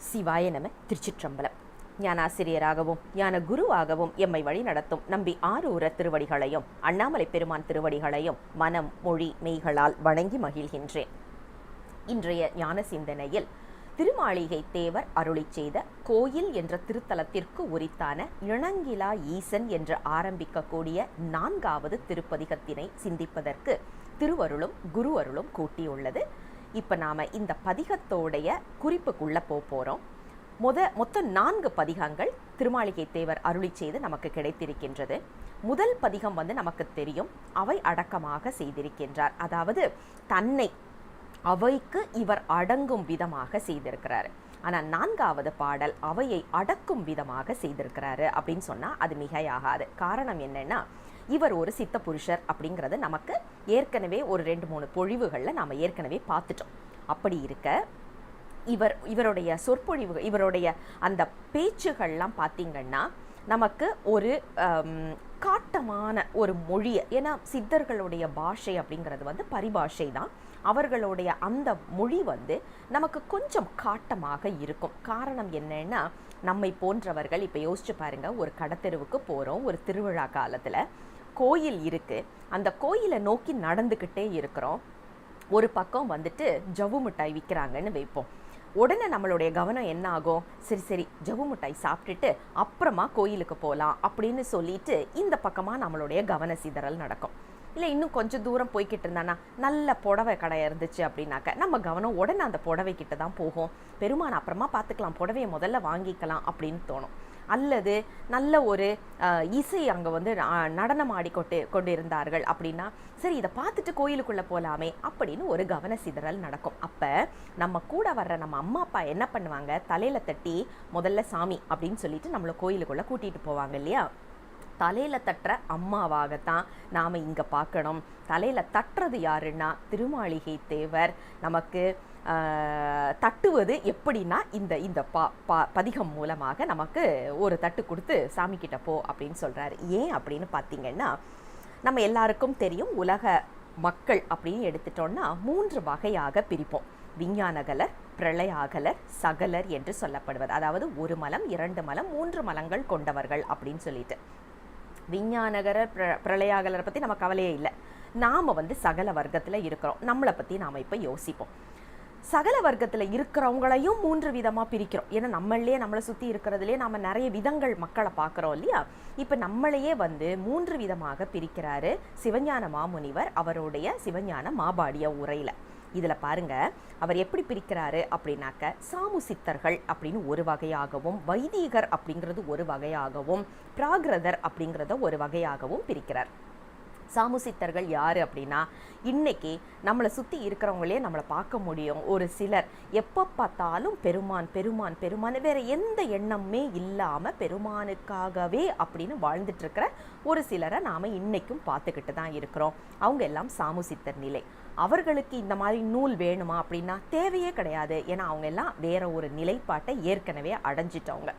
சிவாய நம. திருச்சிற்றம்பலம். ஞானாசிரியராகவும் ஞான குருவாகவும் எம்மை வழி நடத்தும் நம்பி ஆரூர திருவடிகளையும் அண்ணாமலை பெருமான் திருவடிகளையும் மனம் மொழி மெய்களால் வணங்கி மகிழ்கின்றேன். இன்றைய ஞான சிந்தனையில் திருமாளிகை தேவர் அருளி செய்த கோயில் என்ற திருத்தலத்திற்கு உரித்தான இணங்கிலா ஈசன் என்று ஆரம்பிக்கக்கூடிய 4வது திருப்பதிகத்தினை சிந்திப்பதற்கு திருவருளும் குரு அருளும் கூட்டியுள்ளது. இப்போ நாம் இந்த பதிகத்தோடைய குறிப்புக்குள்ளே போகிறோம். மொத்தம் 4 பதிகங்கள் திருமாளிகை தேவர் அருளி செய்து நமக்கு கிடைத்திருக்கின்றது. முதல் பதிகம் நமக்கு தெரியும், அவை அடக்கமாக செய்திருக்கின்றார். அதாவது தன்னை அவைக்கு இவர் அடங்கும் விதமாக செய்திருக்கிறாரு. ஆனால் 4வது பாடல் அவையை அடக்கும் விதமாக செய்திருக்கிறாரு அப்படின்னு சொன்னால் அது மிகையாகாது. காரணம் என்னன்னா, இவர் ஒரு சித்த புருஷர் அப்படிங்கிறது நமக்கு ஏற்கனவே ஒரு 2-3 பொழிவுகளில் நாம் ஏற்கனவே பார்த்துட்டோம். அப்படி இருக்க இவருடைய சொற்பொழிவு, இவருடைய அந்த பேச்சுகள்லாம் பார்த்திங்கன்னா நமக்கு ஒரு காட்டமான ஒரு மொழியை, ஏன்னா சித்தர்களுடைய பாஷை அப்படிங்கிறது பரிபாஷை தான். அவர்களுடைய அந்த மொழி நமக்கு கொஞ்சம் காட்டமாக இருக்கும். காரணம் என்னன்னா, நம்மை போன்றவர்கள் இப்போ யோசிச்சு பாருங்க, ஒரு கடத்தெருவுக்கு போகிறோம், ஒரு திருவிழா காலத்தில் கோயில் இருக்குது, அந்த கோயிலை நோக்கி நடந்துக்கிட்டே இருக்கிறோம். ஒரு பக்கம் ஜவ்வு மிட்டாய் விற்கிறாங்கன்னு வைப்போம். உடனே நம்மளுடைய கவனம் என்ன ஆகும், சரி ஜவ்வு மிட்டாய் சாப்பிட்டுட்டு அப்புறமா கோயிலுக்கு போகலாம் அப்படின்னு சொல்லிட்டு இந்த பக்கமாக நம்மளுடைய கவன சிதறல் நடக்கும். இல்லை இன்னும் கொஞ்சம் தூரம் போய்கிட்டு இருந்தானா நல்ல புடவை கடை இருந்துச்சு அப்படின்னாக்க நம்ம கவனம் உடனே அந்த புடவை கிட்ட தான் போகும். பெருமான் அப்புறமா பார்த்துக்கலாம், புடவையை முதல்ல வாங்கிக்கலாம் அப்படின்னு தோணும். அல்லது நல்ல ஒரு இசை அங்கே நடனம் கொண்டு இருந்தார்கள் அப்படின்னா சரி இதை பார்த்துட்டு கோயிலுக்குள்ளே போகலாமே அப்படின்னு ஒரு கவன சிதறல் நடக்கும். அப்போ நம்ம கூட வர்ற நம்ம அம்மா அப்பா என்ன பண்ணுவாங்க, தலையில் தட்டி முதல்ல சாமி அப்படின்னு சொல்லிட்டு நம்மளை கோயிலுக்குள்ளே கூட்டிகிட்டு போவாங்க இல்லையா. தலையில் தட்டுற அம்மாவாகத்தான் நாம் இங்கே பார்க்கணும். தலையில் தட்டுறது யாருன்னா திருமாளிகை தேவர். நமக்கு தட்டுவது எப்படின்னா இந்த பதிகம் மூலமாக நமக்கு ஒரு தட்டு கொடுத்து சாமி கிட்ட போ அப்படின்னு சொல்கிறாரு. ஏன் அப்படின்னு பார்த்தீங்கன்னா, நம்ம எல்லாருக்கும் தெரியும், உலக மக்கள் அப்படின்னு எடுத்துட்டோம்னா 3 வகையாக பிரிப்போம். விஞ்ஞானகலர், பிரளயாகலர், சகலர் என்று சொல்லப்படுவது. அதாவது 1 மலம், 2 மலம், 3 மலங்கள் கொண்டவர்கள் அப்படின்னு சொல்லிட்டு. விஞ்ஞானகரர் பிரளயாகலரை பற்றி நம்ம கவலையே இல்லை. நாம் சகல வர்க்கத்தில் இருக்கிறோம். நம்மளை பற்றி நாம் இப்போ யோசிப்போம். சகல வர்க்கத்தில் இருக்கிறவங்களையும் 3 விதமாக பிரிக்கிறோம். ஏன்னா நம்மளை சுற்றி இருக்கிறதுலேயே நாம் நிறைய விதங்கள் மக்களை பார்க்குறோம் இல்லையா. இப்போ நம்மளையே 3 விதமாக பிரிக்கிறாரு சிவஞான மாமுனிவர் அவருடைய சிவஞான மாபாடிய உரையில். இதில் பாருங்க, அவர் எப்படி பிரிக்கிறாரு அப்படின்னாக்க, சாமு சித்தர்கள் அப்படின்னு ஒரு வகையாகவும், வைதீகர் அப்படிங்கிறது ஒரு வகையாகவும், பிராகிருதர் அப்படிங்கிறத ஒரு வகையாகவும் பிரிக்கிறார். சாமு சித்தர்கள் யார் அப்படின்னா, இன்னைக்கு நம்மளை சுற்றி இருக்கிறவங்களே நம்மளை பார்க்க முடியும். ஒரு சிலர் எப்போ பார்த்தாலும் பெருமான் பெருமான் பெருமான், வேற எந்த எண்ணமே இல்லாமல் பெருமானுக்காகவே அப்படின்னு வாழ்ந்துட்டு இருக்கிற ஒரு சிலரை நாம் இன்னைக்கும் பார்த்துக்கிட்டு தான் இருக்கிறோம். அவங்க எல்லாம் சாமு சித்தர் நிலை. அவர்களுக்கு இந்த மாதிரி நூல் வேணுமா அப்படின்னா தேவையே கிடையாது. ஏன்னா அவங்க எல்லாம் வேற ஒரு நிலைப்பாட்டை ஏற்கனவே அடைஞ்சிட்டவங்க.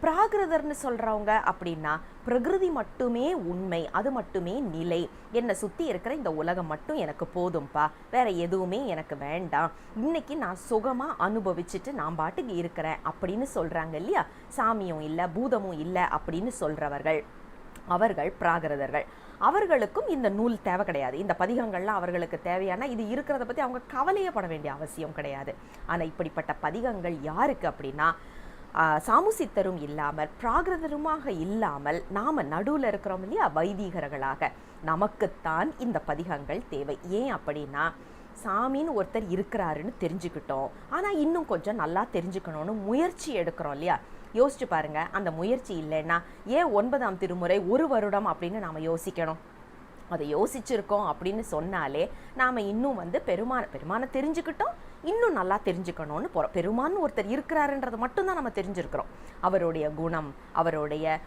பிராகிருதர்னு சொல்கிறவங்க அப்படின்னா, பிரகிருதி மட்டுமே உண்மை, அது மட்டுமே நிலை, என்னை சுற்றி இருக்கிற இந்த உலகம் மட்டும் எனக்கு போதும்பா, வேற எதுவுமே எனக்கு வேண்டாம், இன்னைக்கு நான் சுகமாக அனுபவிச்சுட்டு நான் பாட்டுக்கு இருக்கிறேன் அப்படின்னு சொல்கிறாங்க இல்லையா. சாமியும் இல்லை பூதமும் இல்லை அப்படின்னு சொல்கிறவர்கள் அவர்கள் பிராகிருதர்கள். அவர்களுக்கும் இந்த நூல் தேவை கிடையாது. இந்த பதிகங்கள்லாம் அவர்களுக்கு தேவையான, இது இருக்கிறத பற்றி அவங்க கவலையே பட வேண்டிய அவசியம் கிடையாது. ஆனால் இப்படிப்பட்ட பதிகங்கள் யாருக்கு அப்படின்னா, சாமு சித்தரும் இல்லாமல் பிராகிருதருமாக இல்லாமல் நாம் நடுவில் இருக்கிறோம் இல்லையா, வைதீகர்களாக நமக்குத்தான் இந்த பதிகங்கள் தேவை. ஏன் அப்படின்னா, சாமின்னு ஒருத்தர் இருக்கிறாருன்னு தெரிஞ்சுக்கிட்டோம், ஆனால் இன்னும் கொஞ்சம் நல்லா தெரிஞ்சுக்கணும்னு முயற்சி எடுக்கிறோம் இல்லையா. யோசிச்சு பாருங்க, அந்த முயற்சி இல்லைன்னா ஏன் 9ஆம் திருமுறை 1 வருடம் அப்படின்னு நாம் யோசிக்கணும். அதை யோசிச்சிருக்கோம் அப்படின்னு சொன்னாலே நாம் இன்னும் பெருமானை தெரிஞ்சுக்கிட்டோம், இன்னும் நல்லா தெரிஞ்சுக்கணும்னு போகிறோம். பெருமான்னு ஒருத்தர் இருக்கிறாருன்றது மட்டும்தான் நம்ம தெரிஞ்சிருக்கிறோம். அவருடைய குணம், அவருடைய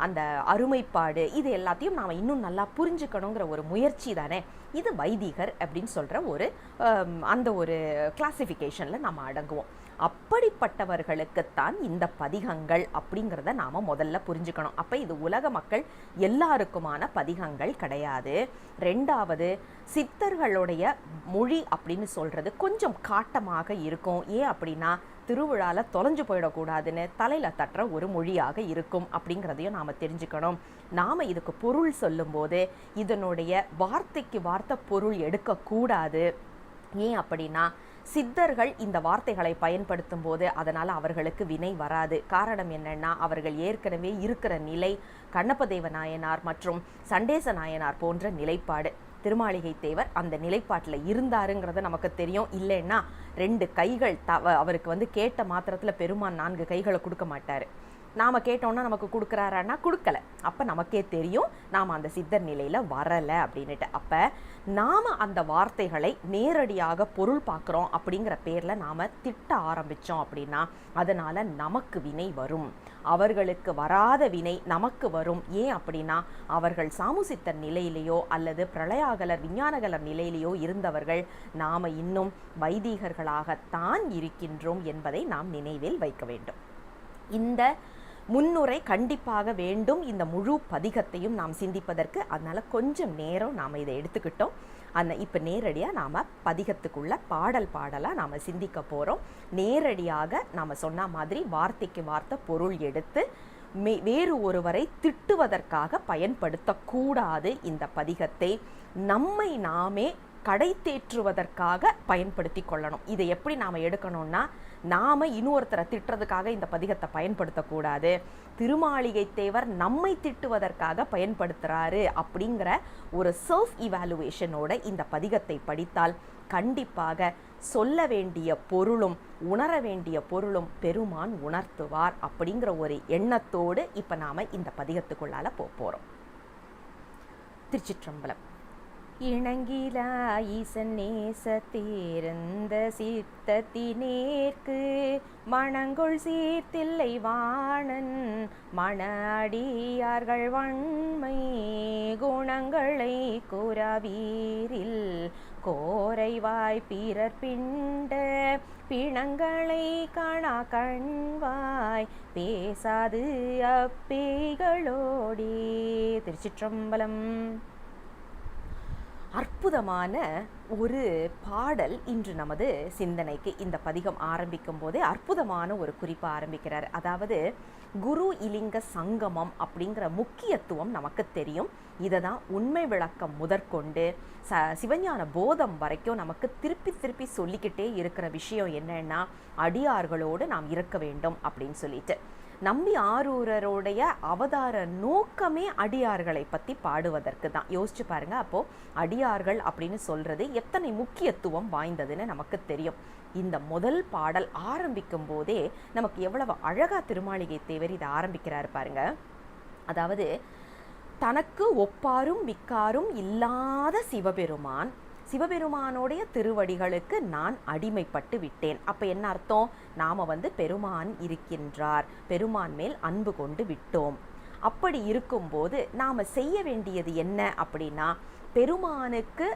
அந்த அருமைப்பாடு, இது எல்லாத்தையும் நாம் இன்னும் நல்லா புரிஞ்சுக்கணுங்கிற ஒரு முயற்சி தானே இது வைதிகர் அப்படின்னு சொல்கிற அந்த ஒரு கிளாசிஃபிகேஷனில் நம்ம அடங்குவோம். அப்படிப்பட்டவர்களுக்குத்தான் இந்த பதிகங்கள் அப்படிங்கிறத நாம் முதல்ல புரிஞ்சுக்கணும். அப்போ இது உலக மக்கள் எல்லாருக்குமான பதிகங்கள் கிடையாது. 2வது, சித்தர்களுடைய மொழி அப்படின்னு சொல்கிறது கொஞ்சம் காட்டமாக இருக்கும். ஏன் அப்படின்னா, திருவிழாவில் தொலைஞ்சு போயிடக்கூடாதுன்னு தலையில் தட்டுற ஒரு மொழியாக இருக்கும் அப்படிங்கிறதையும் நாம் தெரிஞ்சுக்கணும். நாம் இதுக்கு பொருள் சொல்லும்போது இதனுடைய வார்த்தைக்கு வார்த்தை பொருள் எடுக்கக்கூடாது. ஏன் அப்படின்னா சித்தர்கள் இந்த வார்த்தைகளை பயன்படுத்தும் போது அதனால் அவர்களுக்கு வினை வராது. காரணம் என்னன்னா அவர்கள் ஏற்கனவே இருக்கிற நிலை கண்ணப்பதேவ நாயனார் மற்றும் சண்டேச நாயனார் போன்ற நிலைப்பாடு. திருமாளிகை தேவர் அந்த நிலைப்பாட்டில் இருந்தாருங்கிறது நமக்கு தெரியும். இல்லைன்னா 2 கைகள் அவருக்கு கேட்ட மாத்திரத்தில் பெருமான் 4 கைகளை கொடுக்க மாட்டார். நாம் கேட்டோன்னா நமக்கு கொடுக்குறாரான்னா கொடுக்கல. அப்போ நமக்கே தெரியும் நாம் அந்த சித்தர் நிலையில் வரலை அப்படின்ட்டு. அப்போ நாம் அந்த வார்த்தைகளை நேரடியாக பொருள் பார்க்குறோம் அப்படிங்கிற பேரில் நாம் திட்ட ஆரம்பித்தோம் அப்படின்னா அதனால் நமக்கு வினை வரும். அவர்களுக்கு வராத வினை நமக்கு வரும். ஏன் அப்படின்னா அவர்கள் சாமுசித்தர் நிலையிலேயோ அல்லது பிரளயாகலர் விஞ்ஞானகலர் நிலையிலேயோ இருந்தவர்கள். நாம் இன்னும் வைதீகர்களாகத்தான் இருக்கின்றோம் என்பதை நாம் நினைவில் வைக்க வேண்டும். இந்த முன்னுரை கண்டிப்பாக வேண்டும் இந்த முழு பதிகத்தையும் நாம் சிந்திப்பதற்கு. அதனால் கொஞ்சம் நேரம் நாம் இதை எடுத்துக்கிட்டோம். இப்போ நேரடியாக நாம் பதிகத்துக்குள்ள பாடலாக நாம் சிந்திக்க போகிறோம். நேரடியாக நாம் சொன்ன மாதிரி வார்த்தைக்கு வார்த்தை பொருள் எடுத்து வேறு ஒருவரை திட்டுவதற்காக பயன்படுத்தக்கூடாது. இந்த பதிகத்தை நம்மை நாமே கடை தேற்றுவதற்காக பயன்படுத்தி கொள்ளணும். இதை எப்படி நாம் எடுக்கணும்னா நாம் இன்னொருத்தரை திட்டுறதுக்காக இந்த பதிகத்தை பயன்படுத்தக்கூடாது. திருமாளிகை தேவர் நம்மை திட்டுவதற்காக பயன்படுத்துகிறாரு அப்படிங்கிற ஒரு செல்ஃப் இவாலுவேஷனோட இந்த பதிகத்தை படித்தால் கண்டிப்பாக சொல்ல வேண்டிய பொருளும் உணர வேண்டிய பொருளும் பெருமான் உணர்த்துவார் அப்படிங்கிற ஒரு எண்ணத்தோடு இப்போ நாம் இந்த பதிகத்துக்குள்ளால போகிறோம். திருச்சிற்றம்பலம். இணங்கிலா ஈசன் நேசத்தேர்ந்த சித்தத்தினேற்கு மணங்கொள் சீர்த்தில்லை வாணன் மணஅடியார்கள் வன்மை குணங்களை கூறாவீரில் கோரைவாய் பிறர் பிண்ட பிணங்களை காணா கண்வாய் பேசாது அப்பேகளோடே. திருச்சிற்றம்பலம். அற்புதமான ஒரு பாடல் இன்று நமது சிந்தனைக்கு. இந்த பதிகம் ஆரம்பிக்கும் போதே அற்புதமான ஒரு குறிப்பை ஆரம்பிக்கிறார். அதாவது குரு இலிங்க சங்கமம் அப்படிங்கிற முக்கியத்துவம் நமக்கு தெரியும். இதை தான் உண்மை விளக்கம் முதற்கொண்டு சிவஞான போதம் வரைக்கும் நமக்கு திருப்பி திருப்பி சொல்லிக்கிட்டே இருக்கிற விஷயம் என்னன்னா அடியார்களோடு நாம் இருக்க வேண்டும் அப்படின்னு சொல்லிட்டு. நம்பி ஆரூரருடைய அவதார நோக்கமே அடியார்களை பற்றி பாடுவதற்கு தான். யோசிச்சு பாருங்க. அப்போது அடியார்கள் அப்படின்னு சொல்கிறது எத்தனை முக்கியத்துவம் வாய்ந்ததுன்னு நமக்கு தெரியும். இந்த முதல் பாடல் ஆரம்பிக்கும் போதே நமக்கு எவ்வளவு அழகாக திருமாளிகை தேவர் இதை ஆரம்பிக்கிறாரு பாருங்க. அதாவது தனக்கு ஒப்பாரும் மிக்காரும் இல்லாத சிவபெருமானுடைய திருவடிகளுக்கு நான் அடிமைப்பட்டு விட்டேன். அப்போ என்ன அர்த்தம்? நாம் பெருமான் இருக்கின்றார், பெருமான் மேல் அன்பு கொண்டு விட்டோம். அப்படி இருக்கும்போது நாம் செய்ய வேண்டியது என்ன அப்படின்னா பெருமானுக்கு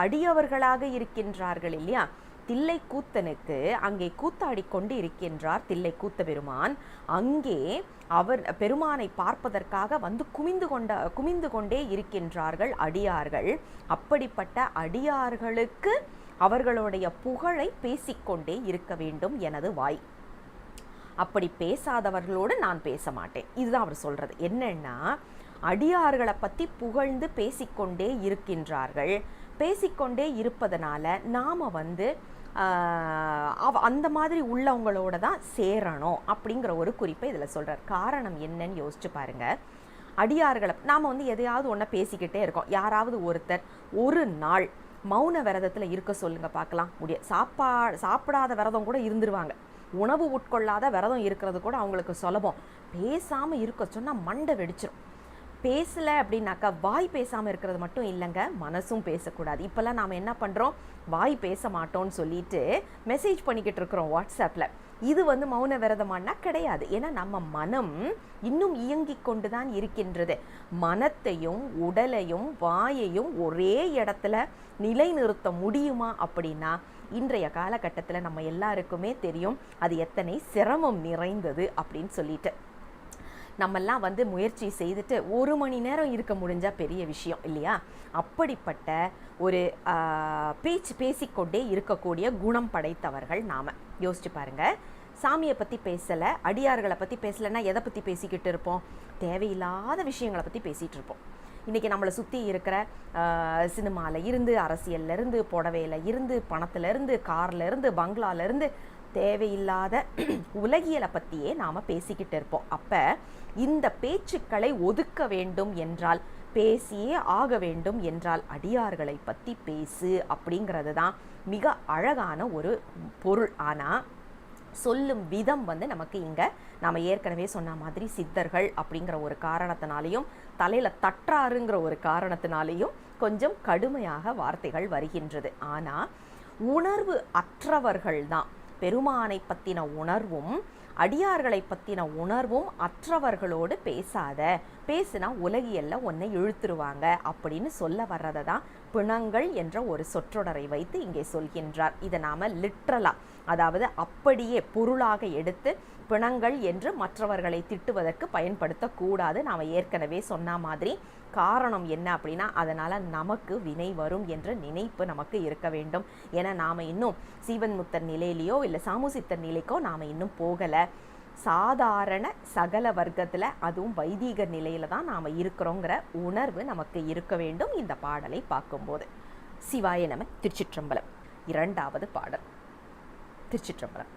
அடியவர்களாக இருக்கின்றார்கள் இல்லையா. தில்லை கூத்தனுக்கு அங்கே கூத்தாடி கொண்டு இருக்கின்றார் தில்லை கூத்த பெருமான். அங்கே அவர் பெருமானை பார்ப்பதற்காக குமிந்து கொண்டே இருக்கின்றார்கள் அடியார்கள். அப்படிப்பட்ட அடியார்களுக்கு அவர்களுடைய புகழை பேசிக்கொண்டே இருக்க வேண்டும் எனது வாய். அப்படி பேசாதவர்களோடு நான் பேச மாட்டேன். இதுதான் அவர் சொல்றது. என்னன்னா அடியார்களை பற்றி புகழ்ந்து பேசிக்கொண்டே இருக்கின்றார்கள். பேசிக்கொண்டே இருப்பதனால நாம் அந்த மாதிரி உள்ளவங்களோட தான் சேரணும் அப்படிங்கிற ஒரு குறிப்பை இதில் சொல்கிறார். காரணம் என்னன்னு யோசிச்சு பாருங்க. அடியார்களை நாம் எதையாவது ஒன்று பேசிக்கிட்டே இருக்கோம். யாராவது ஒருத்தர் ஒரு நாள் மௌன விரதத்தில் இருக்க சொல்லுங்க பார்க்கலாம். சாப்பிடாத விரதம் கூட இருந்துருவாங்க. உணவு உட்கொள்ளாத விரதம் இருக்கிறது கூட அவங்களுக்கு சுலபம். பேசாமல் இருக்க சொன்னால் மண்டை வெடிச்சிடும். பேசலை அப்படின்னாக்கா வாய் பேசாமல் இருக்கிறது மட்டும் இல்லைங்க, மனசும் பேசக்கூடாது. இப்போல்லாம் நாம் என்ன பண்ணுறோம்? வாய் பேச மாட்டோம்னு சொல்லிட்டு மெசேஜ் பண்ணிக்கிட்டு இருக்கிறோம் வாட்ஸ்அப்பில். இது மௌன விரதமானா கிடையாது. ஏன்னா நம்ம மனம் இன்னும் இயங்கி கொண்டு தான் இருக்கின்றது. மனத்தையும் உடலையும் வாயையும் ஒரே இடத்துல நிலைநிறுத்த முடியுமா அப்படின்னா இன்றைய காலகட்டத்தில் நம்ம எல்லாருக்குமே தெரியும் அது எத்தனை சிரமம் நிறைந்தது அப்படின்னு சொல்லிட்டு. நம்மெல்லாம் முயற்சி செய்துட்டு 1 மணி நேரம் இருக்க முடிஞ்சால் பெரிய விஷயம் இல்லையா. அப்படிப்பட்ட ஒரு பேசிக்கொண்டே இருக்கக்கூடிய குணம் படைத்தவர்கள் நாம். யோசிச்சு பாருங்க. சாமியை பற்றி பேசலை, அடியார்களை பற்றி பேசலைன்னா எதை பற்றி பேசிக்கிட்டு இருப்போம்? தேவையில்லாத விஷயங்களை பற்றி பேசிகிட்டு இருப்போம். இன்றைக்கி நம்மளை சுற்றி இருக்கிற சினிமாவில் இருந்து, அரசியல்லேருந்து, புடவையில் இருந்து, பணத்திலேருந்து, கார்லேருந்து, பங்களாலேருந்து தேவையில்லாத உலகியலை பற்றியே நாம் பேசிக்கிட்டு இருப்போம். அப்போ இந்த பேச்சுக்களை ஒதுக்க வேண்டும் என்றால், பேசியே ஆக வேண்டும் என்றால் அடியார்களை பற்றி பேசு அப்படிங்கிறது தான் மிக அழகான ஒரு பொருள். ஆனால் சொல்லும் விதம் வந்து நமக்கு இங்கே நாம் ஏற்கனவே சொன்ன மாதிரி சித்தர்கள் அப்படிங்கிற ஒரு காரணத்தினாலேயும், தலையில் தட்டாருங்கிற ஒரு காரணத்தினாலேயும் கொஞ்சம் கடுமையாக வார்த்தைகள் வருகின்றது. ஆனால் உணர்வு அற்றவர்கள் தான், பெருமானை பற்றின உணர்வும் அடியார்களை பற்றின உணர்வும் அற்றவர்களோடு பேசாத, பேசுனா உலகியல்ல ஒன்றை இழுத்துருவாங்க அப்படின்னு சொல்ல வர்றதை தான் பிணங்கள் என்ற ஒரு சொற்றொடரை வைத்து இங்கே சொல்கின்றார். இதை நாம் லிட்ரலாக, அதாவது அப்படியே பொருளாக எடுத்து பிணங்கள் என்று மற்றவர்களை திட்டுவதற்கு பயன்படுத்தக்கூடாது. நாம் ஏற்கனவே சொன்ன மாதிரி காரணம் என்ன அப்படின்னா, அதனால் நமக்கு வினை வரும் என்ற நினைப்பு நமக்கு இருக்க வேண்டும். ஏன்னா நாம் இன்னும் சீவன் முத்தர் நிலையிலையோ இல்லை சாமுசித்தர் நிலைக்கோ நாம் இன்னும் போகலை. சாதாரண சகல வர்க்கத்தில், அதுவும் வைதீக நிலையில தான் நாம் இருக்கிறோங்கிற உணர்வு நமக்கு இருக்க வேண்டும் இந்த பாடலை பார்க்கும்போது. சிவாய நம. திருச்சிற்றம்பலம். இரண்டாவது பாடல். திருச்சிற்றம்பலம்.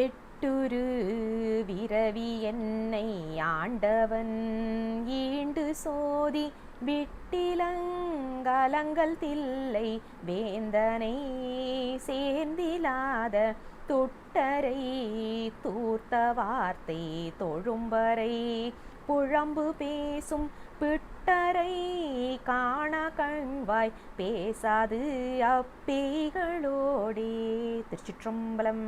எட்டுரு விரவி என்னை ஆண்டவன் ஈண்டு சோதி விட்டிலங்கலங்கள் தில்லை வேந்தனை சேர்ந்திலாத தொட்டரை தூர்த்த வார்த்தை தொழும்பரை புழம்பு பேசும் பிட்டரை காண கண்வாய் பேசாது அப்பேய்களோடே. திருச்சிற்றம்பலம்.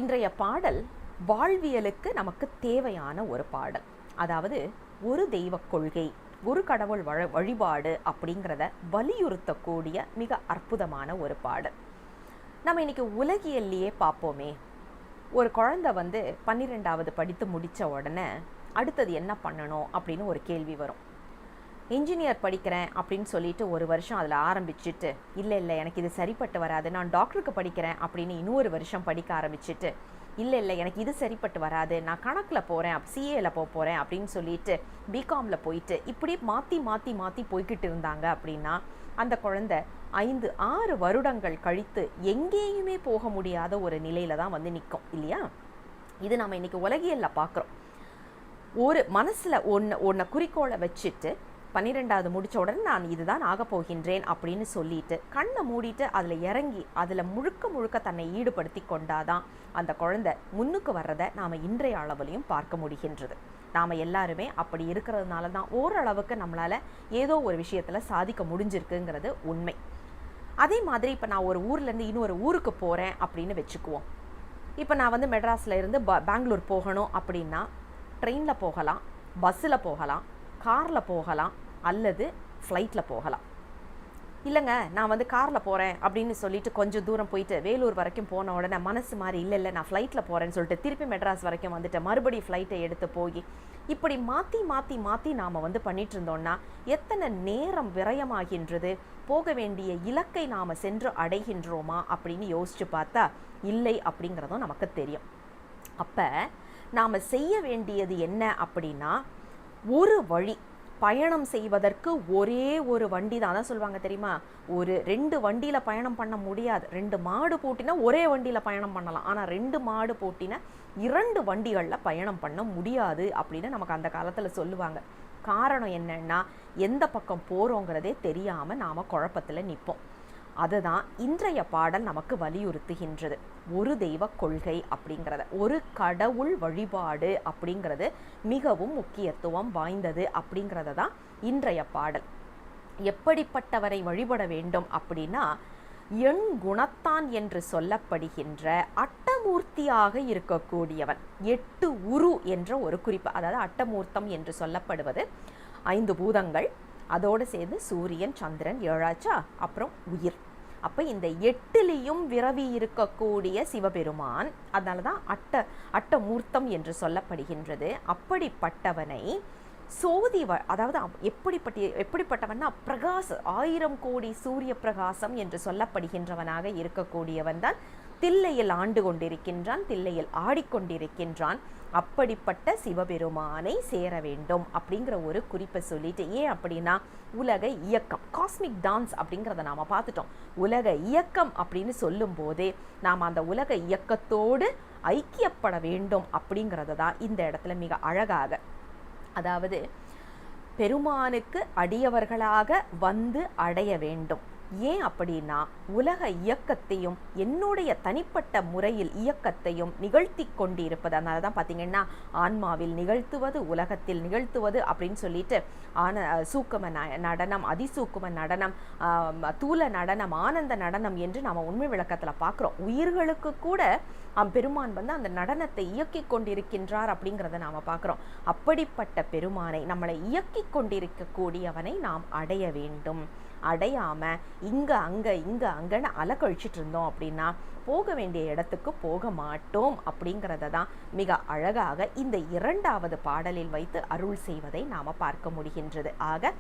இன்றைய பாடல் வாழ்வியலுக்கு நமக்கு தேவையான ஒரு பாடல். அதாவது ஒரு தெய்வ கொள்கை, ஒரு கடவுள் வழிபாடு அப்படிங்கிறத வலியுறுத்தக்கூடிய மிக அற்புதமான ஒரு பாடல். நம்ம இன்னைக்கு உலகியல்லையே பார்ப்போமே, ஒரு குழந்தை வந்து 12வது படித்து முடித்த உடனே அடுத்தது என்ன பண்ணணும் அப்படின்னு ஒரு கேள்வி வரும். இன்ஜினியர் படிக்கிறேன் அப்படின்னு சொல்லிட்டு ஒரு வருஷம் அதில் ஆரம்பிச்சுட்டு, இல்லை எனக்கு இது சரிப்பட்டு வராது, நான் டாக்டருக்கு படிக்கிறேன் அப்படின்னு இன்னொரு வருஷம் படிக்க ஆரம்பிச்சுட்டு, இல்லை எனக்கு இது சரிப்பட்டு வராது, நான் கணக்கில் போகிறேன், சிஏல போகிறேன் அப்படின்னு சொல்லிட்டு பிகாமில் போயிட்டு இப்படி மாற்றி மாற்றி மாற்றி போய்கிட்டு இருந்தாங்க அப்படின்னா அந்த குழந்தை 5-6 வருடங்கள் கழித்து எங்கேயுமே போக முடியாத ஒரு நிலையில தான் வந்து நிற்கும் இல்லையா? இது நம்ம இன்னைக்கு உலகியல்ல பார்க்குறோம். ஒரு மனசில் ஒன்றை குறிக்கோளை வச்சுட்டு 12வது முடித்த உடனே நான் இதுதான் ஆக போகின்றேன் அப்படின்னு சொல்லிட்டு கண்ணை மூடிட்டு அதில் இறங்கி அதில் முழுக்க தன்னை ஈடுபடுத்தி கொண்டாதான் அந்த குழந்தை முன்னுக்கு வர்றதை நாம் இன்றைய அளவுலையும் பார்க்க முடிகின்றது. நாம் எல்லாருமே அப்படி இருக்கிறதுனால தான் ஓரளவுக்கு நம்மளால் ஏதோ ஒரு விஷயத்தில் சாதிக்க முடிஞ்சிருக்குங்கிறது உண்மை. அதே மாதிரி இப்போ நான் ஒரு ஊர்லேருந்து இன்னொரு ஊருக்கு போகிறேன் அப்படின்னு வச்சுக்குவோம். இப்போ நான் வந்து மெட்ராஸில் இருந்து பெங்களூர் போகணும் அப்படின்னா ட்ரெயினில் போகலாம், பஸ்ஸில் போகலாம், காரில் போகலாம், அல்லது ஃப்ளைட்டில் போகலாம். இல்லைங்க நான் வந்து காரில் போகிறேன் அப்படின்னு சொல்லிட்டு கொஞ்சம் தூரம் போயிட்டு வேலூர் வரைக்கும் போன உடனே மனசு மாதிரி இல்லை நான் ஃப்ளைட்டில் போகிறேன்னு சொல்லிட்டு திருப்பி மெட்ராஸ் வரைக்கும் வந்துட்டு மறுபடியும் ஃப்ளைட்டை எடுத்து போய் இப்படி மாற்றி மாற்றி மாற்றி நாம் வந்து பண்ணிட்டு இருந்தோம்னா எத்தனை நேரம் விரயமாகின்றது, போக வேண்டிய இலக்கை நாம் சென்று அடைகின்றோமா அப்படின்னு யோசித்து பார்த்தா இல்லை அப்படிங்கிறதும் நமக்கு தெரியும். அப்போ நாம் செய்ய வேண்டியது என்ன அப்படின்னா, ஒரு வழி பயணம் செய்வதற்கு ஒரே ஒரு வண்டி தான். அதான் சொல்லுவாங்க தெரியுமா, ஒரு 2 வண்டியில் பயணம் பண்ண முடியாது. 2 மாடு பூட்டினா ஒரே வண்டியில் பயணம் பண்ணலாம், ஆனால் 2 மாடு பூட்டினா 2 வண்டிகளில் பயணம் பண்ண முடியாது அப்படின்னு நமக்கு அந்த காலத்தில் சொல்லுவாங்க. காரணம் என்னன்னா, எந்த பக்கம் போகிறோங்கிறதே தெரியாமல் நாம் குழப்பத்தில் நிற்போம். அதுதான் இன்றைய பாடல் நமக்கு வலியுறுத்துகின்றது. ஒரு தெய்வ கொள்கை அப்படிங்கிறத, ஒரு கடவுள் வழிபாடு அப்படிங்கிறது மிகவும் முக்கியத்துவம் வாய்ந்தது அப்படிங்கிறத தான் இன்றைய பாடல். எப்படிப்பட்டவரை வழிபட வேண்டும் அப்படின்னா, எண் குணத்தான் என்று சொல்லப்படுகின்ற அட்டமூர்த்தியாக இருக்கக்கூடியவன். 8 உரு என்ற ஒரு குறிப்பு, அதாவது அட்டமூர்த்தம் என்று சொல்லப்படுவது 5 பூதங்கள், அதோடு சேர்ந்து சூரியன் சந்திரன் 7ஆச்சா, அப்புறம் உயிர். அப்போ இந்த 8லையும் விரவி இருக்கக்கூடிய சிவபெருமான், அதனால தான் அட்டமூர்த்தம் என்று சொல்லப்படுகின்றது. அப்படிப்பட்டவனை அதாவது எப்படிப்பட்டவன்னா பிரகாச 1000 கோடி சூரிய பிரகாசம் என்று சொல்லப்படுகின்றவனாக இருக்கக்கூடியவன் தான் தில்லையில் ஆண்டு கொண்டிருக்கின்றான், தில்லையில் ஆடிக்கொண்டிருக்கின்றான். அப்படிப்பட்ட சிவபெருமானை சேர வேண்டும் அப்படிங்கிற ஒரு குறிப்பை சொல்லிட்டு, ஏன் அப்படின்னா உலக இயக்கம், காஸ்மிக் டான்ஸ் அப்படிங்கிறத நாம் பார்த்துட்டோம். உலக இயக்கம் அப்படின்னு சொல்லும் போதே நாம் அந்த உலக இயக்கத்தோடு ஐக்கியப்பட வேண்டும் அப்படிங்கிறத தான் இந்த இடத்துல மிக அழகாக, அதாவது பெருமானுக்கு அடியவர்களாக வந்து அடைய வேண்டும். ஏன் அப்படின்னா உலக இயக்கத்தையும் என்னுடைய தனிப்பட்ட முறையில் இயக்கத்தையும் நிகழ்த்தி கொண்டு இருப்பது. அதனால தான் பார்த்தீங்கன்னா ஆன்மாவில் நிகழ்த்துவது, உலகத்தில் நிகழ்த்துவது அப்படின்னு சொல்லிட்டு சூக்கும நடனம், அதிசூக்கும நடனம், தூல நடனம், ஆனந்த நடனம் என்று நாம் உண்மை விளக்கத்தில் பார்க்குறோம். உயிர்களுக்கு கூட பெருமான் வந்து அந்த நடனத்தை இயக்கி கொண்டிருக்கின்றார் அப்படிங்கிறத நாம் பார்க்குறோம். அப்படிப்பட்ட பெருமானை, நம்மளை இயக்கி கொண்டிருக்கக்கூடியவனை நாம் அடைய வேண்டும். அடையாமல் இங்கே அங்கன்னு அலக்கழிச்சிட்டு இருந்தோம் அப்படின்னா போக வேண்டிய இடத்துக்கு போக மாட்டோம் அப்படிங்கிறத தான் மிக அழகாக இந்த 2வது பாடலில் வைத்து அருள் செய்வதை நாம் பார்க்க முடிகின்றது. ஆக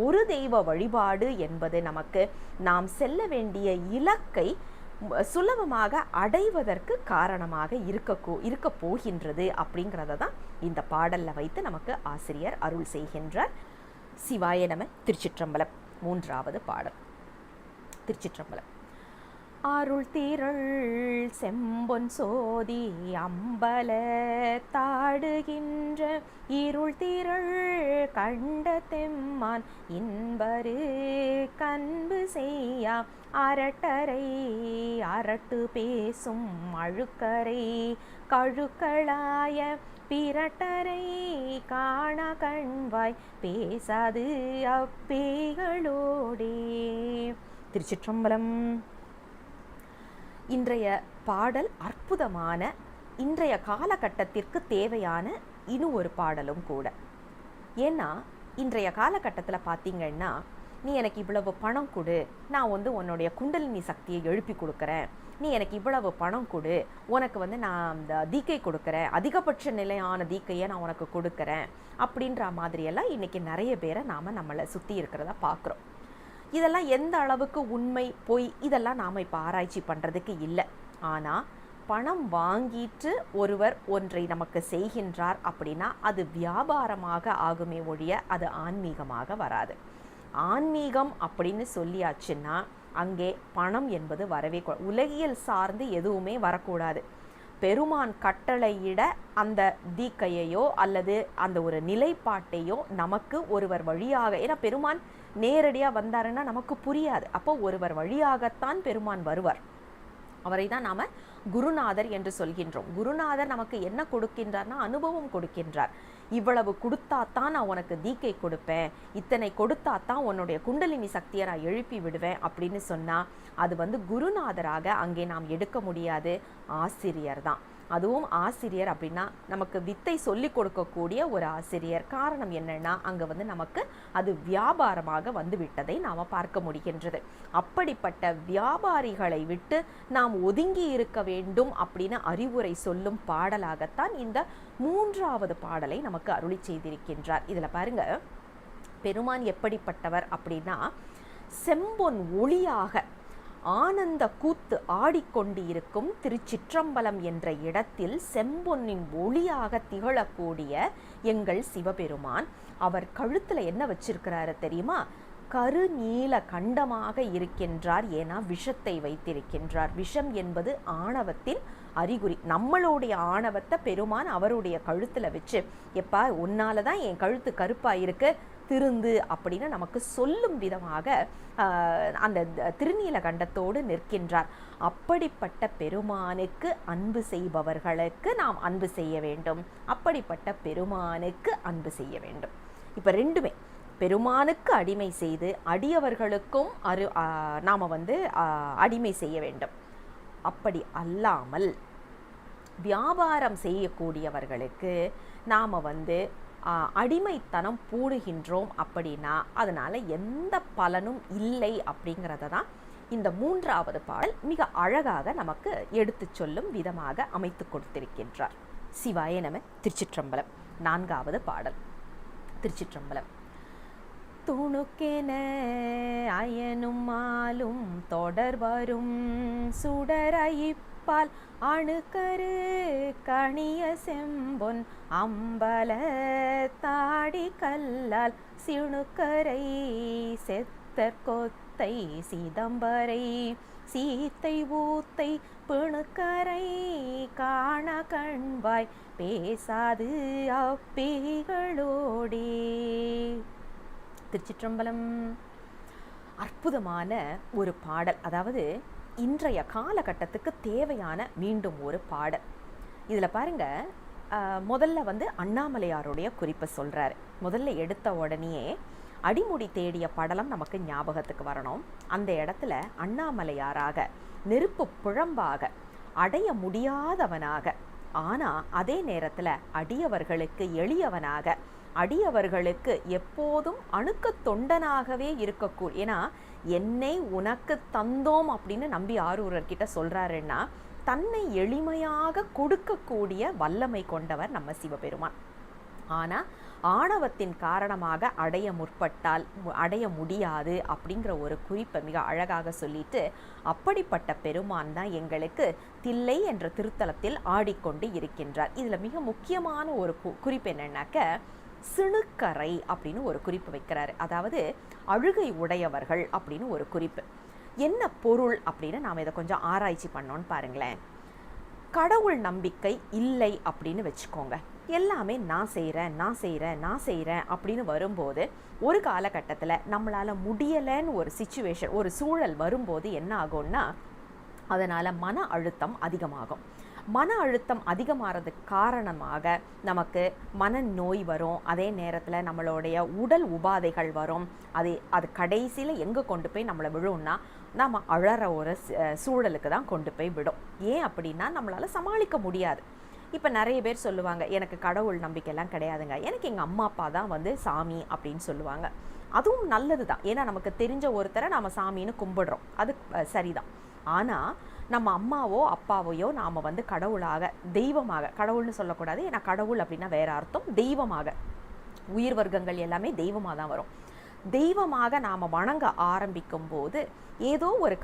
ஒரு தெய்வ வழிபாடு என்பது நமக்கு நாம் செல்ல வேண்டிய இலக்கை சுலபமாக அடைவதற்கு காரணமாக இருக்க போகின்றது அப்படிங்கிறத தான் இந்த பாடலில் வைத்து நமக்கு ஆசிரியர் அருள் செய்கின்றார். சிவாய நம. திருச்சிற்றம்பலம். 3வது பாடல். திருச்சிற்றம்பலம். அருள் திரள் செம்பொன் சோதி அம்பல தாடுகின்ற இருள் திரள் கண்ட தெம்மான் இன்பரு கண்பு செய்யா அரட்டரை அரட்டு பேசும் அழுக்கரை கழுக்களாய பிரட்டரை காண கண்வாய் பேசாது அப்பேகளோடே. திருச்சிற்றம்பலம். இன்றைய பாடல் அற்புதமான, இன்றைய காலகட்டத்திற்கு தேவையான இன்னும் ஒரு பாடலும் கூட. ஏன்னா இன்றைய காலகட்டத்தில் பார்த்தீங்கன்னா, நீ எனக்கு இவ்வளவு பணம் கொடு, நான் வந்து உன்னுடைய குண்டலினி சக்தியை எழுப்பி கொடுக்குறேன், நீ எனக்கு இவ்வளவு பணம் கொடு, உனக்கு வந்து நான் அந்த தீக்கை கொடுக்குறேன், அதிகபட்ச நிலையான தீக்கையை நான் உனக்கு கொடுக்குறேன் அப்படின்ற மாதிரியெல்லாம் இன்றைக்கி நிறைய பேரை நாம் நம்மளை சுற்றி இருக்கிறத பார்க்குறோம். இதெல்லாம் எந்த அளவுக்கு உண்மை பொய் இதெல்லாம் நாம் இப்போ ஆராய்ச்சி பண்ணுறதுக்கு இல்லை. ஆனால் பணம் வாங்கிட்டு ஒருவர் ஒன்றை நமக்கு செய்கின்றார் அப்படின்னா அது வியாபாரமாக ஆகுமே ஒழிய அது ஆன்மீகமாக வராது. ஆன்மீகம் அப்படின்னு சொல்லியாச்சுன்னா அங்கே பணம் என்பது வரவே கூடாது. உலகியல் சார்ந்து எதுவுமே வரக்கூடாது. பெருமான் கட்டளையிட அந்த தீக்கையையோ அல்லது அந்த ஒரு நிலைப்பாட்டையோ நமக்கு ஒருவர் வழியாக, ஏன்னா பெருமான் நேரடியாக வந்தாருன்னா நமக்கு புரியாது. அப்போ ஒருவர் வழியாகத்தான் பெருமான் வருவார். அவரை தான் நாம் குருநாதர் என்று சொல்கின்றோம். குருநாதர் நமக்கு என்ன கொடுக்கின்றார்னா அனுபவம் கொடுக்கின்றார். இவ்வளவு கொடுத்தாத்தான் நான் உனக்கு தீக்கை கொடுப்பேன், இத்தனை கொடுத்தாத்தான் உன்னுடைய குண்டலினி சக்தியை நான் எழுப்பி விடுவேன் அப்படின்னு சொன்னால் அது வந்து குருநாதராக அங்கே நாம் எடுக்க முடியாது. ஆசிரியர் தான். அதுவும் ஆசிரியர் அப்படின்னா நமக்கு வித்தை சொல்லி கொடுக்கக்கூடிய ஒரு ஆசிரியர். காரணம் என்னன்னா அங்கே வந்து நமக்கு அது வியாபாரமாக வந்து விட்டதை நாம் பார்க்க முடிகின்றது. அப்படிப்பட்ட வியாபாரிகளை விட்டு நாம் ஒதுங்கி இருக்க வேண்டும் அப்படின்னு அறிவுரை சொல்லும் பாடலாகத்தான் இந்த 3வது பாடலை நமக்கு அருளி செய்திருக்கின்றார். இதில் பாருங்க, பெருமான் எப்படிப்பட்டவர் அப்படின்னா செம்பொன் ஒளியாக ஆனந்த கூத்து ஆடிக்கொண்டு இருக்கும் திருச்சிற்றம்பலம் என்ற இடத்தில் செம்பொன்னின் ஒளியாக திகழக்கூடிய எங்கள் சிவபெருமான். அவர் கழுத்தில் என்ன வச்சிருக்கிறாரு தெரியுமா? கருநீல கண்டமாக இருக்கின்றார். ஏன்னா விஷத்தை வைத்திருக்கின்றார். விஷம் என்பது ஆணவத்தின் அறிகுறி. நம்மளுடைய ஆணவத்தை பெருமான் அவருடைய கழுத்தில் வச்சு, எப்பா உன்னால தான் என் கழுத்து கருப்பாக இருக்கு, திருந்து அப்படின்னு நமக்கு சொல்லும் விதமாக அந்த திருநீல கண்டத்தோடு நிற்கின்றார். அப்படிப்பட்ட பெருமானுக்கு அன்பு செய்பவர்களுக்கு நாம் அன்பு செய்ய வேண்டும். அப்படிப்பட்ட பெருமானுக்கு அன்பு செய்ய வேண்டும். இப்போ ரெண்டுமே, பெருமானுக்கு அடிமை செய்து அடியவர்களுக்கும் நாம் வந்து அடிமை செய்ய வேண்டும். அப்படி அல்லாமல் வியாபாரம் செய்யக்கூடியவர்களுக்கு நாம் வந்து அடிமைத்தனம் பூணுகின்றோம் அப்படின்னா அதனால் எந்த பலனும் இல்லை அப்படிங்கிறத தான் இந்த 3வது பாடல் மிக அழகாக நமக்கு எடுத்து சொல்லும் விதமாக அமைத்து கொடுத்திருக்கின்றார். சிவாய நம. திருச்சிற்றம்பலம். 4வது பாடல். திருச்சிற்றம்பலம். துணுக்கென அயனும் மாலும் தொடர்வரும் சுடரயிப்பால் அணுக்கரு கணிய செம்பொன் அம்பல தாடி கல்லால் சிணுக்கரை செத்தற்கொத்தை சிதம்பரை சீத்தை ஊத்தை பிணுக்கரை காண கண்வாய் பேசாது அப்பேகளோடே. திருச்சிற்றம்பலம். அற்புதமான ஒரு பாடல், அதாவது இன்றைய காலகட்டத்துக்கு தேவையான மீண்டும் ஒரு பாடல். இதில் பாருங்க, முதல்ல அண்ணாமலையாருடைய குறிப்பை சொல்கிறாரு. முதல்ல எடுத்த உடனேயே அடிமுடி தேடிய படலம் நமக்கு ஞாபகத்துக்கு வரணும். அந்த இடத்துல அண்ணாமலையாராக நெருப்பு புழம்பாக அடைய முடியாதவனாக, ஆனால் அதே நேரத்தில் அடியவர்களுக்கு எளியவனாக, அடியவர்களுக்கு எப்போதும் அணுக்க தொண்டனாகவே இருக்கக்கூடிய, ஏன்னா என்னை உனக்கு தந்தோம் அப்படின்னு நம்பி ஆரூரர்கிட்ட சொல்கிறாருன்னா தன்னை எளிமையாக கொடுக்கக்கூடிய வல்லமை கொண்டவர் நம்ம சிவபெருமான். ஆனால் ஆணவத்தின் காரணமாக அடைய முற்பட்டால் அடைய முடியாது அப்படிங்கிற ஒரு குறிப்பை மிக அழகாக சொல்லிட்டு, அப்படிப்பட்ட பெருமான் தான் எங்களுக்கு தில்லை என்ற திருத்தலத்தில் ஆடிக்கொண்டு இருக்கின்றார். இதில் மிக முக்கியமான ஒரு குறிப்பு என்னன்னாக்க, சிணுக்கரை அப்படின்னு ஒரு குறிப்பு வைக்கிறாரு. அதாவது அழுகை உடையவர்கள் அப்படின்னு ஒரு குறிப்பு. என்ன பொருள் அப்படின்னு நாம் இதை கொஞ்சம் ஆராய்ச்சி பண்ணோன்னு பாருங்களேன். கடவுள் நம்பிக்கை இல்லை அப்படின்னு வச்சுக்கோங்க. எல்லாமே நான் செய்கிறேன் அப்படின்னு வரும்போது ஒரு காலகட்டத்தில் நம்மளால் முடியலைன்னு ஒரு சிச்சுவேஷன், ஒரு சூழல் வரும்போது என்ன ஆகும்னா அதனால் மன அழுத்தம் அதிகமாகும். மன அழுத்தம் அதிகமாகிறதுக்கு காரணமாக நமக்கு மனநோய் வரும். அதே நேரத்தில் நம்மளுடைய உடல் உபாதைகள் வரும். அது கடைசியில் எங்கே கொண்டு போய் நம்மளை விழும்னா நம்ம அழற ஒரு சூழலுக்கு தான் கொண்டு போய் விடும். ஏன் அப்படின்னா நம்மளால் சமாளிக்க முடியாது. இப்போ நிறைய பேர் சொல்லுவாங்க, எனக்கு கடவுள் நம்பிக்கையெல்லாம் கிடையாதுங்க, எனக்கு எங்கள் அம்மா அப்பா தான் சாமி அப்படின்னு சொல்லுவாங்க. அதுவும் நல்லது தான், ஏன்னா நமக்கு தெரிஞ்ச ஒருத்தரை நாம் சாமின்னு கும்பிடுறோம், அது சரிதான். ஆனால் நம்ம அம்மாவோ அப்பாவையோ நாம் கடவுளாக, தெய்வமாக, கடவுள்னு சொல்லக்கூடாது, ஏன்னா கடவுள் அப்படின்னா வேற அர்த்தம், தெய்வமாக, உயிர் வர்க்கங்கள் எல்லாமே தெய்வமாக தான் வரும். தெய்வமாக நாம் வணங்க ஆரம்பிக்கும் போது ஏதோ ஒரு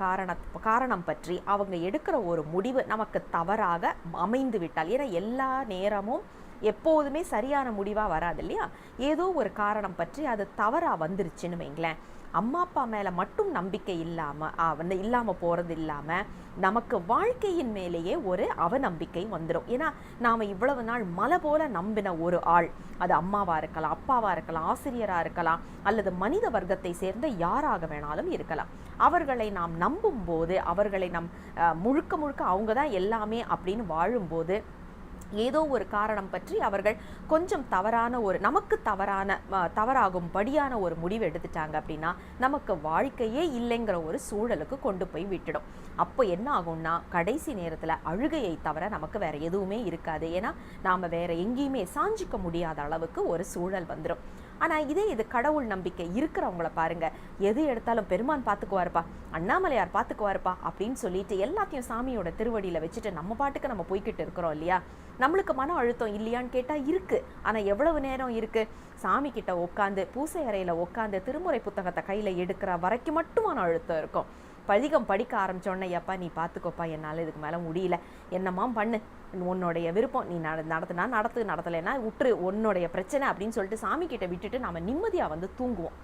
காரணம் பற்றி அவங்க எடுக்கிற ஒரு முடிவு நமக்கு தவறாக அமைந்து விட்டால், ஏன்னா எல்லா நேரமும் எப்போதுமே சரியான முடிவாக வராது இல்லையா, ஏதோ ஒரு காரணம் பற்றி அது தவறாக வந்துருச்சுன்னு வைங்களேன், அம்மா அப்பா மேலே மட்டும் நம்பிக்கை இல்லாமல் போகிறது இல்லாமல் நமக்கு வாழ்க்கையின் மேலேயே ஒரு அவநம்பிக்கை வந்துடும். ஏன்னா நாம் இவ்வளவு நாள் மலை போல நம்பின ஒரு ஆள், அது அம்மாவாக இருக்கலாம், அப்பாவாக இருக்கலாம், ஆசிரியராக இருக்கலாம், அல்லது மனித வர்க்கத்தை சேர்ந்த யாராக வேணாலும் இருக்கலாம். அவர்களை நாம் நம்பும் போது, அவர்களை முழுக்க அவங்க தான் எல்லாமே அப்படின்னு வாழும்போது ஏதோ ஒரு காரணம் பற்றி அவர்கள் கொஞ்சம் நமக்கு தவறாகும்படியான ஒரு முடிவு எடுத்துட்டாங்க அப்படின்னா நமக்கு வாழ்க்கையே இல்லைங்கிற ஒரு சூழலுக்கு கொண்டு போய் விட்டுடும். அப்போ என்ன ஆகும்னா கடைசி நேரத்தில் அழுகையை தவிர நமக்கு வேற எதுவுமே இருக்காது. ஏன்னா நாம் வேற எங்கேயுமே சாஞ்சிக்க முடியாத அளவுக்கு ஒரு சூழல் வந்துடும். ஆனால் இது கடவுள் நம்பிக்கை இருக்கிறவங்கள பாருங்க, எது எடுத்தாலும் பெருமான் பார்த்துக்குவாருப்பா, அண்ணாமலையார் பார்த்துக்குவாருப்பா அப்படின்னு சொல்லிட்டு எல்லாத்தையும் சாமியோட திருவடியில் வச்சுட்டு நம்ம பாட்டுக்கு நம்ம போய்கிட்டு இருக்கிறோம் இல்லையா. நம்மளுக்கு மன அழுத்தம் இல்லையான்னு கேட்டால் இருக்குது. ஆனால் எவ்வளவு நேரம் இருக்குது? சாமி கிட்ட உட்காந்து, பூசை அறையில் உட்காந்து திருமுறை புத்தகத்தை கையில் எடுக்கிற வரைக்கும் மட்டும் மன அழுத்தம் இருக்கும். பதிகம் படிக்க ஆரம்பித்தோடனே, எப்பா நீ பார்த்துக்கோப்பா, என்னால் இதுக்கு மேலே முடியல, என்னம்மா பண்ணு, உன்னுடைய விருப்பம், நீ நடத்தலைன்னா விட்டுரு, உன்னுடைய பிரச்சனை அப்படின்னு சொல்லிட்டு சாமி கிட்ட விட்டுட்டு நம்ம நிம்மதியாக தூங்குவோம்.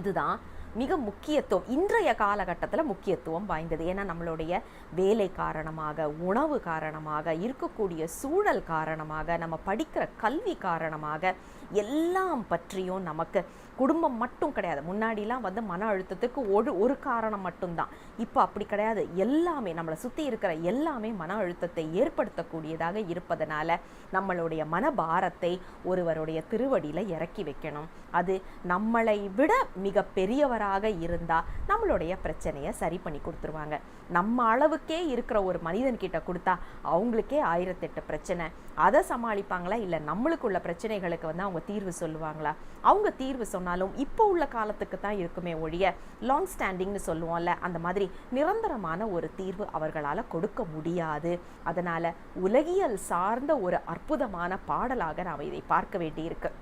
இதுதான் மிக முக்கியத்துவம், இன்றைய காலகட்டத்தில் முக்கியத்துவம் வாய்ந்தது. ஏன்னா நம்மளுடைய வேலை காரணமாக, உணவு காரணமாக, இருக்கக்கூடிய சூழல் காரணமாக, நம்ம படிக்கிற கல்வி காரணமாக, எல்லாம் பற்றியும் நமக்கு குடும்பம் மட்டும் கிடையாது. முன்னாடிலாம் மன அழுத்தத்துக்கு ஒரு காரணம் மட்டும்தான், இப்போ அப்படி கிடையாது. எல்லாமே நம்மளை சுற்றி இருக்கிற எல்லாமே மன அழுத்தத்தை ஏற்படுத்தக்கூடியதாக இருப்பதனால நம்மளுடைய மனபாரத்தை ஒருவருடைய திருவடியில் இறக்கி வைக்கணும். அது நம்மளை விட மிக பெரியவராக இருந்தால் நம்மளுடைய பிரச்சனையை சரி பண்ணி கொடுத்துருவாங்க. நம்ம அளவுக்கே இருக்கிற ஒரு மனிதன்கிட்ட கொடுத்தா அவங்களுக்கே 1008 பிரச்சனை. அதை சமாளிப்பாங்களா, இல்லை நம்மளுக்குள்ள பிரச்சனைகளுக்கு அவங்க தீர்வு சொல்லுவாங்களா? அவங்க தீர்வு சொன்னாலும் இப்போ உள்ள காலத்துக்கு தான் இருக்குமே ஒழிய லாங் ஸ்டாண்டிங்னு சொல்லுவோம்ல, அந்த மாதிரி நிரந்தரமான ஒரு தீர்வு அவர்களால் கொடுக்க முடியாது. அதனால் உலகியல் சார்ந்த ஒரு அற்புதமான பாடலாக நாம் இதை பார்க்க வேண்டியிருக்கு.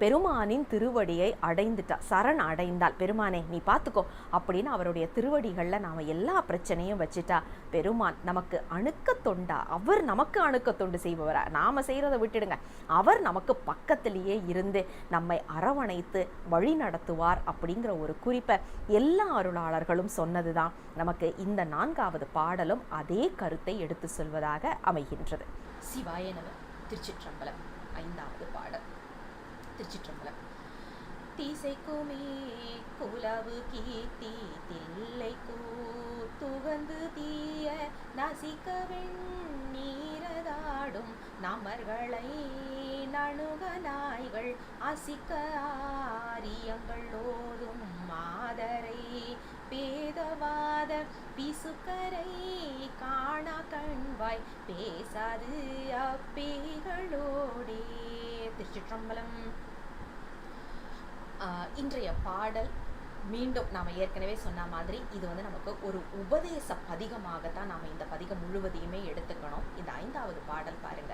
பெருமானின் திருவடியை அடைந்துட்டா, சரண் அடைந்தால் பெருமானே நீ பார்த்துக்கோ அப்படின்னு அவருடைய திருவடிகளில் நாம் எல்லா பிரச்சனையும் வச்சுட்டா பெருமான் நமக்கு அணுக்க தொண்டா, அவர் நமக்கு அணுக்க தொண்டு செய்பவரா, நாம் செய்கிறத விட்டுடுங்க, அவர் நமக்கு பக்கத்திலேயே இருந்து நம்மை அரவணைத்து வழி நடத்துவார் அப்படிங்கிற ஒரு குறிப்பை எல்லா அருளாளர்களும் சொன்னதுதான் நமக்கு இந்த 4வது பாடலும் அதே கருத்தை எடுத்து சொல்வதாக அமைகின்றது. சிவாய நம. திருச்சிற்றம்பலம். 5வது பாடல். திருச்சிற்றம்பலம். திசைக்குமே குலவு கீர்த்தி தில்லைக்கு துவந்து தீய நசிக்க வெண்ணீரதாடும் நமர்களை நணுக நாய்கள் அசிக்க ஆரியங்கள் ஓதும் மாதரை பேதவாத பிசுக்கரை காண கண்வாய் பேசாது அப்பேகளோடே. திருச்சிற்றம்பலம். இன்றைய பாடல் மீண்டும் நாம் ஏற்கனவே சொன்ன மாதிரி இது நமக்கு ஒரு உபதேச பதிகமாகத்தான் நாம் இந்த பதிகம் முழுவதையுமே எடுத்துக்கணும். இந்த 5வது பாடல் பாருங்க,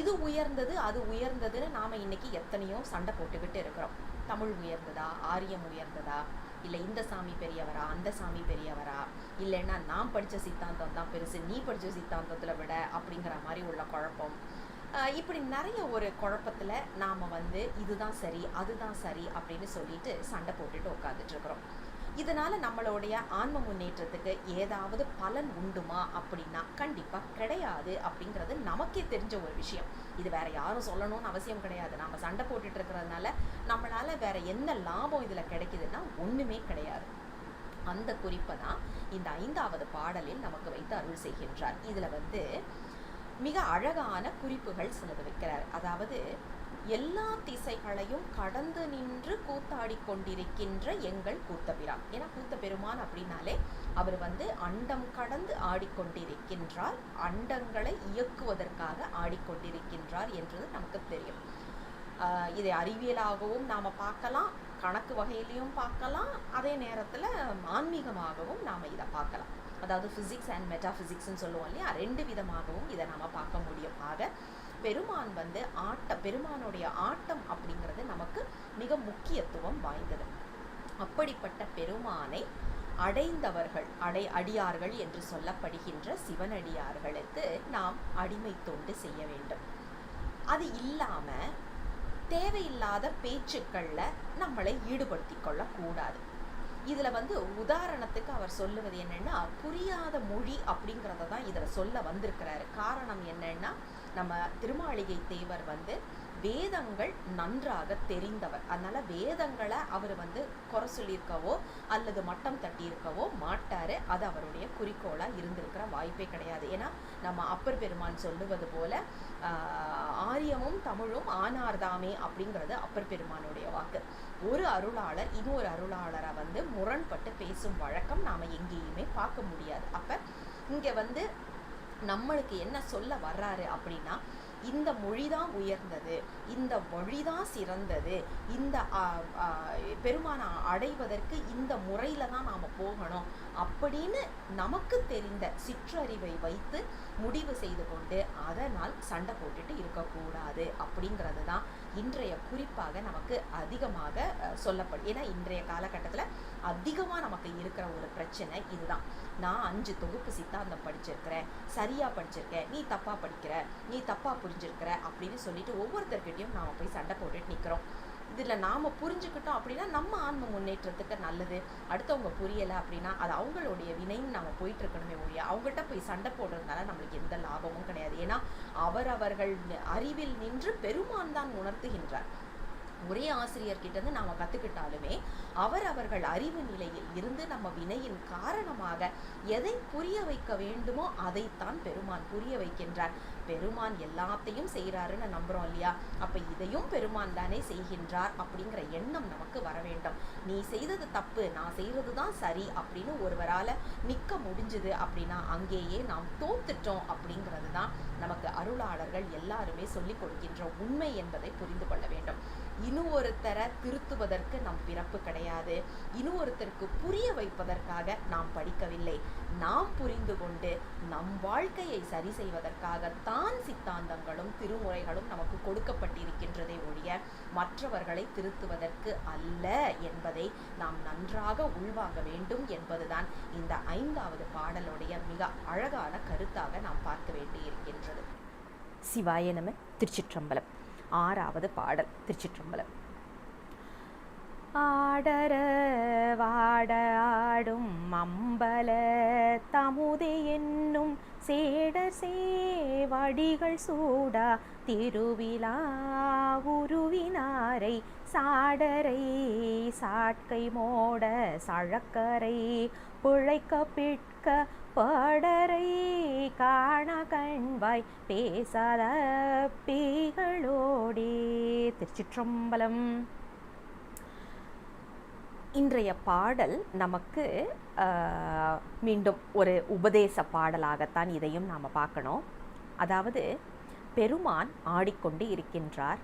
இது உயர்ந்தது அது உயர்ந்ததுன்னு நாம் இன்னைக்கு எத்தனையோ சண்டை போட்டுக்கிட்டு இருக்கிறோம். தமிழ் உயர்ந்ததா, ஆரியம் உயர்ந்ததா, இல்லை இந்த சாமி பெரியவரா, அந்த சாமி பெரியவரா, இல்லைன்னா நான் படித்த சித்தாந்தம் தான் பெருசு, நீ படித்த சித்தாந்தத்தில் விட அப்படிங்கிற மாதிரி உள்ள குழப்பம். இப்படி நிறைய ஒரு குழப்பத்தில் நாம் இதுதான் சரி அதுதான் சரி அப்படின்னு சொல்லிட்டு சண்டை போட்டுட்டு உட்காந்துட்ருக்குறோம். இதனால் நம்மளுடைய ஆன்ம முன்னேற்றத்துக்கு ஏதாவது பலன் உண்டுமா அப்படின்னா கண்டிப்பாக கிடையாது அப்படிங்கிறது நமக்கே தெரிஞ்ச ஒரு விஷயம். இது வேற யாரும் சொல்லணும்னு அவசியம் கிடையாது. நம்ம சண்டை போட்டுட்டு இருக்கிறதுனால நம்மளால் வேற என்ன லாபம் இதில் கிடைக்குதுன்னா ஒன்றுமே கிடையாது. அந்த குறிப்பை தான் இந்த 5வது பாடலில் நமக்கு வைத்து அருள் செய்கின்றார். இதில் மிக அழகான குறிப்புகள் சிலது வைக்கிறார். அதாவது எல்லா திசைகளையும் கடந்து நின்று கூத்தாடி கொண்டிருக்கின்ற எங்கள் கூத்தபிரான். ஏன்னா கூத்த பெருமான் அப்படின்னாலே அவர் அண்டம் கடந்து ஆடிக்கொண்டிருக்கின்றார், அண்டங்களை இயக்குவதற்காக ஆடிக்கொண்டிருக்கின்றார் என்றது நமக்கு தெரியும். இதை அறிவியலாகவும் நாம் பார்க்கலாம், கணக்கு வகையிலையும் பார்க்கலாம், அதே நேரத்தில் ஆன்மீகமாகவும் நாம் இதை பார்க்கலாம். அதாவது ஃபிசிக்ஸ் அண்ட் மெட்டாஃபிசிக்ஸ்ன்னு சொல்லுவோம் இல்லையா, 2 விதமாகவும் இதை நாம் பார்க்க முடியும். ஆக பெருமான் பெருமானுடைய ஆட்டம் அப்படிங்கிறது நமக்கு மிக முக்கியத்துவம் வாய்ந்தது. அப்படிப்பட்ட பெருமானை அடைந்தவர்கள் அடியார்கள் என்று சொல்லப்படுகின்ற சிவனடியார்களுக்கு நாம் அடிமை தொண்டு செய்ய வேண்டும். அது இல்லாமல் தேவையில்லாத பேச்சுக்களில் நம்மளை ஈடுபடுத்தி கொள்ளக்கூடாது. இதில் உதாரணத்துக்கு அவர் சொல்லுவது என்னென்னா, புரியாத மொழி அப்படிங்கிறத தான் இதில் சொல்ல வந்திருக்கிறாரு. காரணம் என்னென்னா, நம்ம திருமாளிகை தேவர் வேதங்கள் நன்றாக தெரிந்தவர். அதனால் வேதங்களை அவர் குறை சொல்லியிருக்கவோ அல்லது மட்டம் தட்டியிருக்கவோ மாட்டார். அது அவருடைய குறிக்கோளாக இருந்திருக்கிற வாய்ப்பே கிடையாது. ஏன்னா நம்ம அப்பர் பெருமான் சொல்லுவது போல ஆரியமும் தமிழும் ஆனார்தாமே அப்படிங்கிறது அப்பர் பெருமானுடைய வாக்கு. ஒரு அருளாளர் இன்னொரு அருளாளரை முரண்பட்டு பேசும் வழக்கம் நாம் எங்கேயுமே பார்க்க முடியாது. அப்போ இங்கே நம்மளுக்கு என்ன சொல்ல வர்றாரு அப்படின்னா, இந்த மொழிதான் உயர்ந்தது, இந்த மொழிதான் சிறந்தது, இந்த பெருமானை அடைவதற்கு இந்த முறையில் தான் நாம் போகணும் அப்படின்னு நமக்கு தெரிந்த சிற்றறிவை வைத்து முடிவு செய்து கொண்டு அதனால் சண்டை போட்டுட்டு இருக்கக்கூடாது அப்படிங்கிறது தான் இன்றைய குறிப்பாக நமக்கு அதிகமாக சொல்லப்படும். ஏன்னா இன்றைய காலகட்டத்தில் அதிகமாக நமக்கு இருக்கிற ஒரு பிரச்சனை இதுதான். நான் 5 தொகுப்பு சித்தாந்தம் படிச்சிருக்கிறேன், சரியாக படிச்சிருக்கேன், நீ தப்பாக படிக்கிற, நீ தப்பாக புரிஞ்சிருக்கிற அப்படின்னு சொல்லிட்டு ஒவ்வொருத்தர்கிட்டையும் நாம் போய் சண்டை போட்டுட்டு நிற்கிறோம். இதில் நாம் புரிஞ்சுக்கிட்டோம் அப்படின்னா நம்ம ஆன்ம முன்னேற்றத்துக்கு நல்லது. அடுத்தவங்க புரியலை அப்படின்னா அது அவங்களுடைய வினைன்னு நாம் போயிட்டுருக்கணுமே ஒழிய அவங்ககிட்ட போய் சண்டை போடுறதுனால நம்மளுக்கு எந்த லாபமும் கிடையாது. ஏன்னா அவர்கள் அறிவில் நின்று பெருமான் தான் உணர்த்துகின்றார். ஒரே ஆசிரியர்கிட்ட நாம் கற்றுக்கிட்டாலுமே அவர்கள் அறிவு நிலையில் இருந்து நம்ம வினையின் காரணமாக எதை புரிய வைக்க வேண்டுமோ அதைத்தான் பெருமான் புரிய வைக்கின்றார். பெருமான் எல்லாத்தையும் செய்கிறாருன்னு நம்புகிறோம் இல்லையா, அப்போ இதையும் பெருமான் தானே செய்கின்றார் அப்படிங்கிற எண்ணம் நமக்கு வர வேண்டும். நீ செய்தது தப்பு, நான் செய்கிறது தான் சரி அப்படின்னு ஒருவரால் நிற்க முடிஞ்சுது அப்படின்னா அங்கேயே நாம் தோத்துட்டோம் அப்படிங்கிறது தான் நமக்கு அருளாளர்கள் எல்லாருமே சொல்லிக் கொடுக்கின்ற உண்மை என்பதை புரிந்து கொள்ள வேண்டும். ஒருத்தரை திருத்துவதற்கு நம் பிறப்பு கிடையாது. ஒருத்தருக்கு புரிய வைப்பதற்காக நாம் படிக்கவில்லை. நாம் புரிந்து கொண்டு நம் வாழ்க்கையை சரி செய்வதற்காகத்தான் சித்தாந்தங்களும் திருமுறைகளும் நமக்கு கொடுக்கப்பட்டிருக்கின்றதை ஒழிய மற்றவர்களை திருத்துவதற்கு அல்ல என்பதை நாம் நன்றாக உள்வாங்க வேண்டும் என்பதுதான் இந்த 5வது பாடலுடைய மிக அழகான கருத்தாக நாம் பார்க்க வேண்டியிருக்கின்றது. சிவாய நம. திருச்சிற்றம்பலம். 6வது பாடல். திருச்சிற்றம்பலம். ஆடர வாட ஆடும் அம்பல தமுதே என்னும் சேடர் சேவடிகள் சூடா திருவிழா உருவினாரை சாடரை சாட்கை மோட சழக்கரை பிழைக்க பிட்க படரை காண கண்வாய் பேசாத பேய்களோடே. திருச்சிற்றம்பலம். இன்றைய பாடல் நமக்கு மீண்டும் ஒரு உபதேச பாடலாகத்தான் இதையும் நாம் பார்க்கணும். அதாவது பெருமான் ஆடிக்கொண்டு இருக்கின்றார்.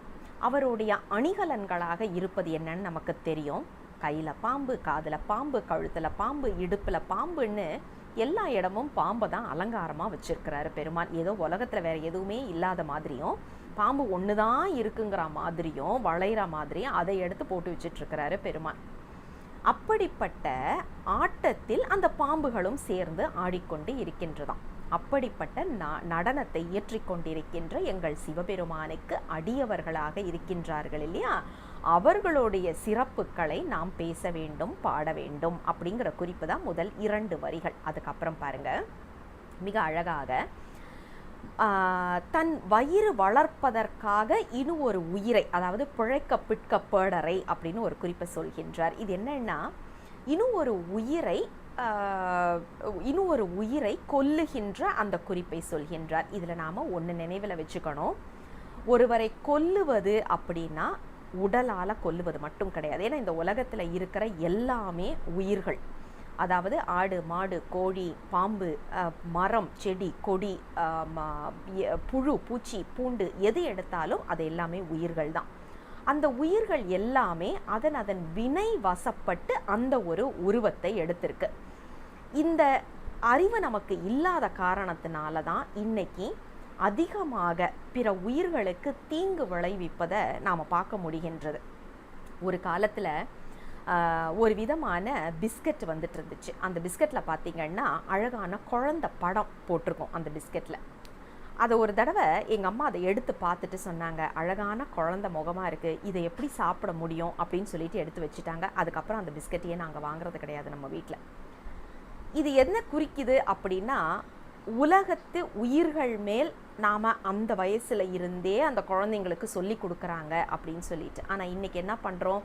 அவருடைய அணிகலன்களாக இருப்பது என்னன்னு நமக்கு தெரியும். கையில் பாம்பு, காதில் பாம்பு, கழுத்தில் பாம்பு, இடுப்பில் பாம்புன்னு எல்லா இடமும் பாம்பை தான் அலங்காரமாக வச்சுருக்கிறாரு பெருமான். ஏதோ உலகத்தில் வேறு எதுவுமே இல்லாத மாதிரியும் பாம்பு ஒன்று தான் இருக்குங்கிற மாதிரியும் வளைகிற மாதிரியும் அதை எடுத்து போட்டு வச்சிட்ருக்கிறாரு பெருமான். அப்படிப்பட்ட ஆட்டத்தில் அந்த பாம்புகளும் சேர்ந்து ஆடிக்கொண்டு இருக்கின்றதாம். அப்படிப்பட்ட நடனத்தை இயற்றிக்கொண்டிருக்கின்ற எங்கள் சிவபெருமானுக்கு அடியவர்களாக இருக்கின்றார்கள் இல்லையா, அவர்களுடைய சிறப்புகளை நாம் பேச வேண்டும், பாட வேண்டும் அப்படிங்கிற குறிப்பு தான் முதல் 2 வரிகள். அதுக்கப்புறம் பாருங்க, மிக அழகாக தன் வயிறு வளர்ப்பதற்காக ஒரு உயிரை, அதாவது பிழைக்க பிட்க பேடரை அப்படின்னு ஒரு குறிப்பை சொல்கின்றார். இது என்னன்னா, ஒரு உயிரை கொல்லுகின்ற அந்த குறிப்பை சொல்கின்றார். இதில் நாம் ஒன்று நினைவில் வச்சுக்கணும். ஒருவரை கொல்லுவது அப்படின்னா உடலால் கொல்லுவது மட்டும் கிடையாது. ஏன்னா இந்த உலகத்தில் இருக்கிற எல்லாமே உயிர்கள். அதாவது ஆடு, மாடு, கோழி, பாம்பு, மரம், செடி, கொடி, புழு, பூச்சி, பூண்டு எது எடுத்தாலும் அது எல்லாமே உயிர்கள் தான். அந்த உயிர்கள் எல்லாமே அதன் வினை வசப்பட்டு அந்த ஒரு உருவத்தை எடுத்திருக்கு. இந்த அறிவு நமக்கு இல்லாத காரணத்தினால தான் இன்னைக்கு அதிகமாக பிற உயிர்களுக்கு தீங்கு விளைவிப்பதை நாம் பார்க்க முடிகின்றது. ஒரு காலத்தில் ஒரு விதமான பிஸ்கட் வந்துட்டு இருந்துச்சு. அந்த பிஸ்கட்டில் பார்த்திங்கன்னா அழகான குழந்தை படம் போட்டிருக்கோம் அந்த பிஸ்கட்டில். அதை ஒரு தடவை எங்கள் அம்மா அதை எடுத்து பார்த்துட்டு சொன்னாங்க, அழகான குழந்தை முகமாக இருக்குது, இதை எப்படி சாப்பிட முடியும் அப்படின்னு சொல்லிட்டு எடுத்து வச்சுட்டாங்க. அதுக்கப்புறம் அந்த பிஸ்கட்டையே நாங்கள் வாங்குறது கிடையாது நம்ம வீட்டில். இது என்ன குறிக்குது அப்படின்னா, உலகத்து உயிர்கள் மேல் நாம் அந்த வயசில் இருந்தே அந்த குழந்தைங்களுக்கு சொல்லி கொடுக்குறாங்க அப்படின்னு சொல்லிட்டு. ஆனால் இன்றைக்கி என்ன பண்ணுறோம்,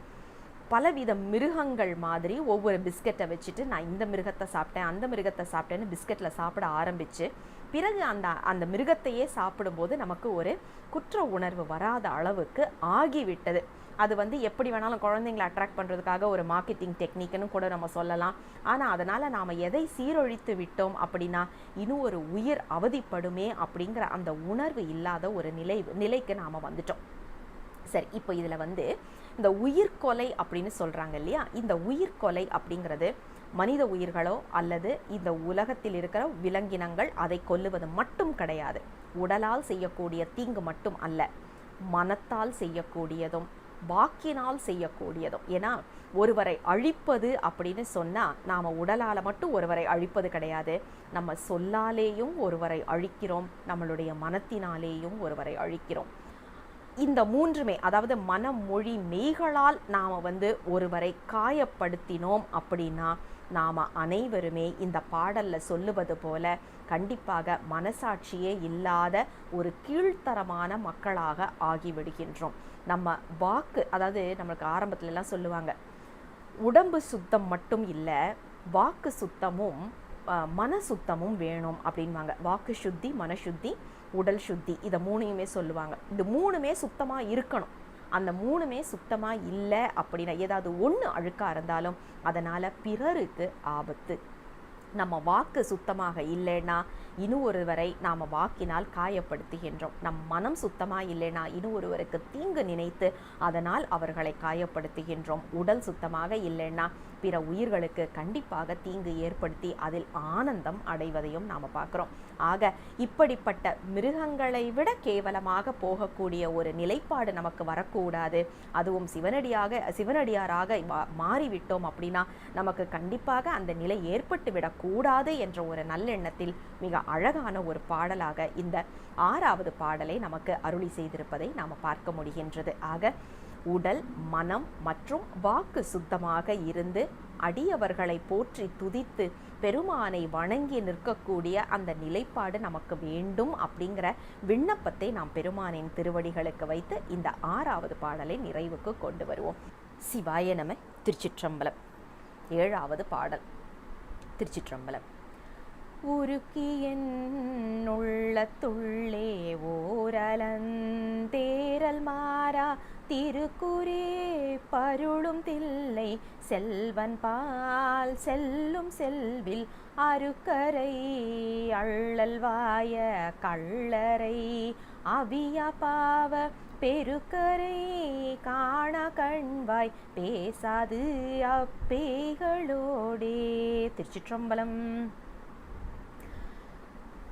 பலவித மிருகங்கள் மாதிரி ஒவ்வொரு பிஸ்கட்டை வச்சுட்டு நான் இந்த மிருகத்தை சாப்பிட்டேன், அந்த மிருகத்தை சாப்பிட்டேன்னு பிஸ்கட்டில் சாப்பிட ஆரம்பித்து பிறகு அந்த மிருகத்தையே சாப்பிடும்போது நமக்கு ஒரு குற்ற உணர்வு வராத அளவுக்கு ஆகிவிட்டது. அது எப்படி வேணாலும் குழந்தைங்களை அட்ராக்ட் பண்ணுறதுக்காக ஒரு மார்க்கெட்டிங் டெக்னிக்னு கூட நம்ம சொல்லலாம். ஆனால் அதனால் நாம் எதை சீரழித்து விட்டோம் அப்படின்னா, ஒரு உயிர் அவதிப்படுமே அப்படிங்கிற அந்த உணர்வு இல்லாத ஒரு நிலைக்கு நாம் வந்துட்டோம். சரி, இப்போ இதில் இந்த உயிர்கொலை அப்படின்னு சொல்கிறாங்க இல்லையா, இந்த உயிர்கொலை அப்படிங்கிறது மனித உயிர்களோ அல்லது இந்த உலகத்தில் இருக்கிற விலங்கினங்கள் அதை கொல்லுவது மட்டும் கிடையாது. உடலால் செய்யக்கூடிய தீங்கு மட்டும் அல்ல, மனத்தால் செய்யக்கூடியதும் வாக்கினால் செய்யக்கூடியதும். ஏன்னா ஒருவரை அழிப்பது அப்படின்னு சொன்னால் நாம் உடலால் மட்டும் ஒருவரை அழிப்பது கிடையாது, நம்ம சொல்லாலேயும் ஒருவரை அழிக்கிறோம், நம்மளுடைய மனத்தினாலேயும் ஒருவரை அழிக்கிறோம். இந்த மூன்றுமே, அதாவது மனம், மொழி, மெய்களால் நாம் ஒருவரை காயப்படுத்தினோம் அப்படின்னா நாம் அனைவருமே இந்த பாடலில் சொல்லுவது போல கண்டிப்பாக மனசாட்சியே இல்லாத ஒரு கீழ்த்தரமான மக்களாக ஆகிவிடுகின்றோம். நம்ம வாக்கு, அதாவது நம்மளுக்கு ஆரம்பத்துலலாம் சொல்லுவாங்க, உடம்பு சுத்தம் மட்டும் இல்லை, வாக்கு சுத்தமும் மன சுத்தமும் வேணும் அப்படின்வாங்க. வாக்கு சுத்தி, மனசுத்தி, உடல் சுத்தி, இதை 3யுமே சொல்லுவாங்க. இது 3மே சுத்தமாக இருக்கணும். அந்த 3மே சுத்தமாக இல்லை அப்படின்னா ஏதாவது ஒன்று அழுக்காக இருந்தாலும் அதனால் பிறருக்கு ஆபத்து. நம்ம வாக்கு சுத்தமாக இல்லைன்னா ஒருவரை நாம் வாக்கினால் காயப்படுத்துகின்றோம். நம் மனம் சுத்தமாக இல்லைன்னா ஒருவருக்கு தீங்கு நினைத்து அதனால் அவர்களை காயப்படுத்துகின்றோம். உடல் சுத்தமாக இல்லைன்னா பிற உயிர்களுக்கு கண்டிப்பாக தீங்கு ஏற்படுத்தி அதில் ஆனந்தம் அடைவதையும் நாம் பார்க்குறோம். ஆக இப்படிப்பட்ட மிருகங்களை விட கேவலமாக போகக்கூடிய ஒரு நிலைப்பாடு நமக்கு வரக்கூடாது. அதுவும் சிவனடியாராக மாறிவிட்டோம் அப்படின்னா நமக்கு கண்டிப்பாக அந்த நிலை ஏற்பட்டு விடக்கூடாது என்ற ஒரு நல்லெண்ணத்தில் மிக அழகான ஒரு பாடலாக இந்த 6வது பாடலை நமக்கு அருளி செய்திருப்பதை நாம் பார்க்க முடிகின்றது. ஆக உடல், மனம் மற்றும் வாக்கு சுத்தமாக இருந்து அடியவர்களை போற்றி துதித்து பெருமானை வணங்கி நிற்கக்கூடிய அந்த நிலைப்பாடு நமக்கு வேண்டும் அப்படிங்கிற விண்ணப்பத்தை நாம் பெருமானின் திருவடிகளுக்கு வைத்து இந்த 6வது பாடலை நிறைவுக்கு கொண்டு வருவோம். சிவாய நம. திருச்சிற்றம்பலம். 7வது பாடல். திருச்சிற்றம்பலம். உருக்கியன் உள்ளத்துள்ளே ஓரலந்தேரல் மாறா திருக்குறே பருளும் தில்லை செல்வன் பால் செல்லும் செல்வில் அருக்கரை அள்ளல்வாய கள்ளரை அவிய பாவ பெருக்கரை காண கண்வாய் பேசாது அப்பேகளோடே. திருச்சிற்றம்பலம்.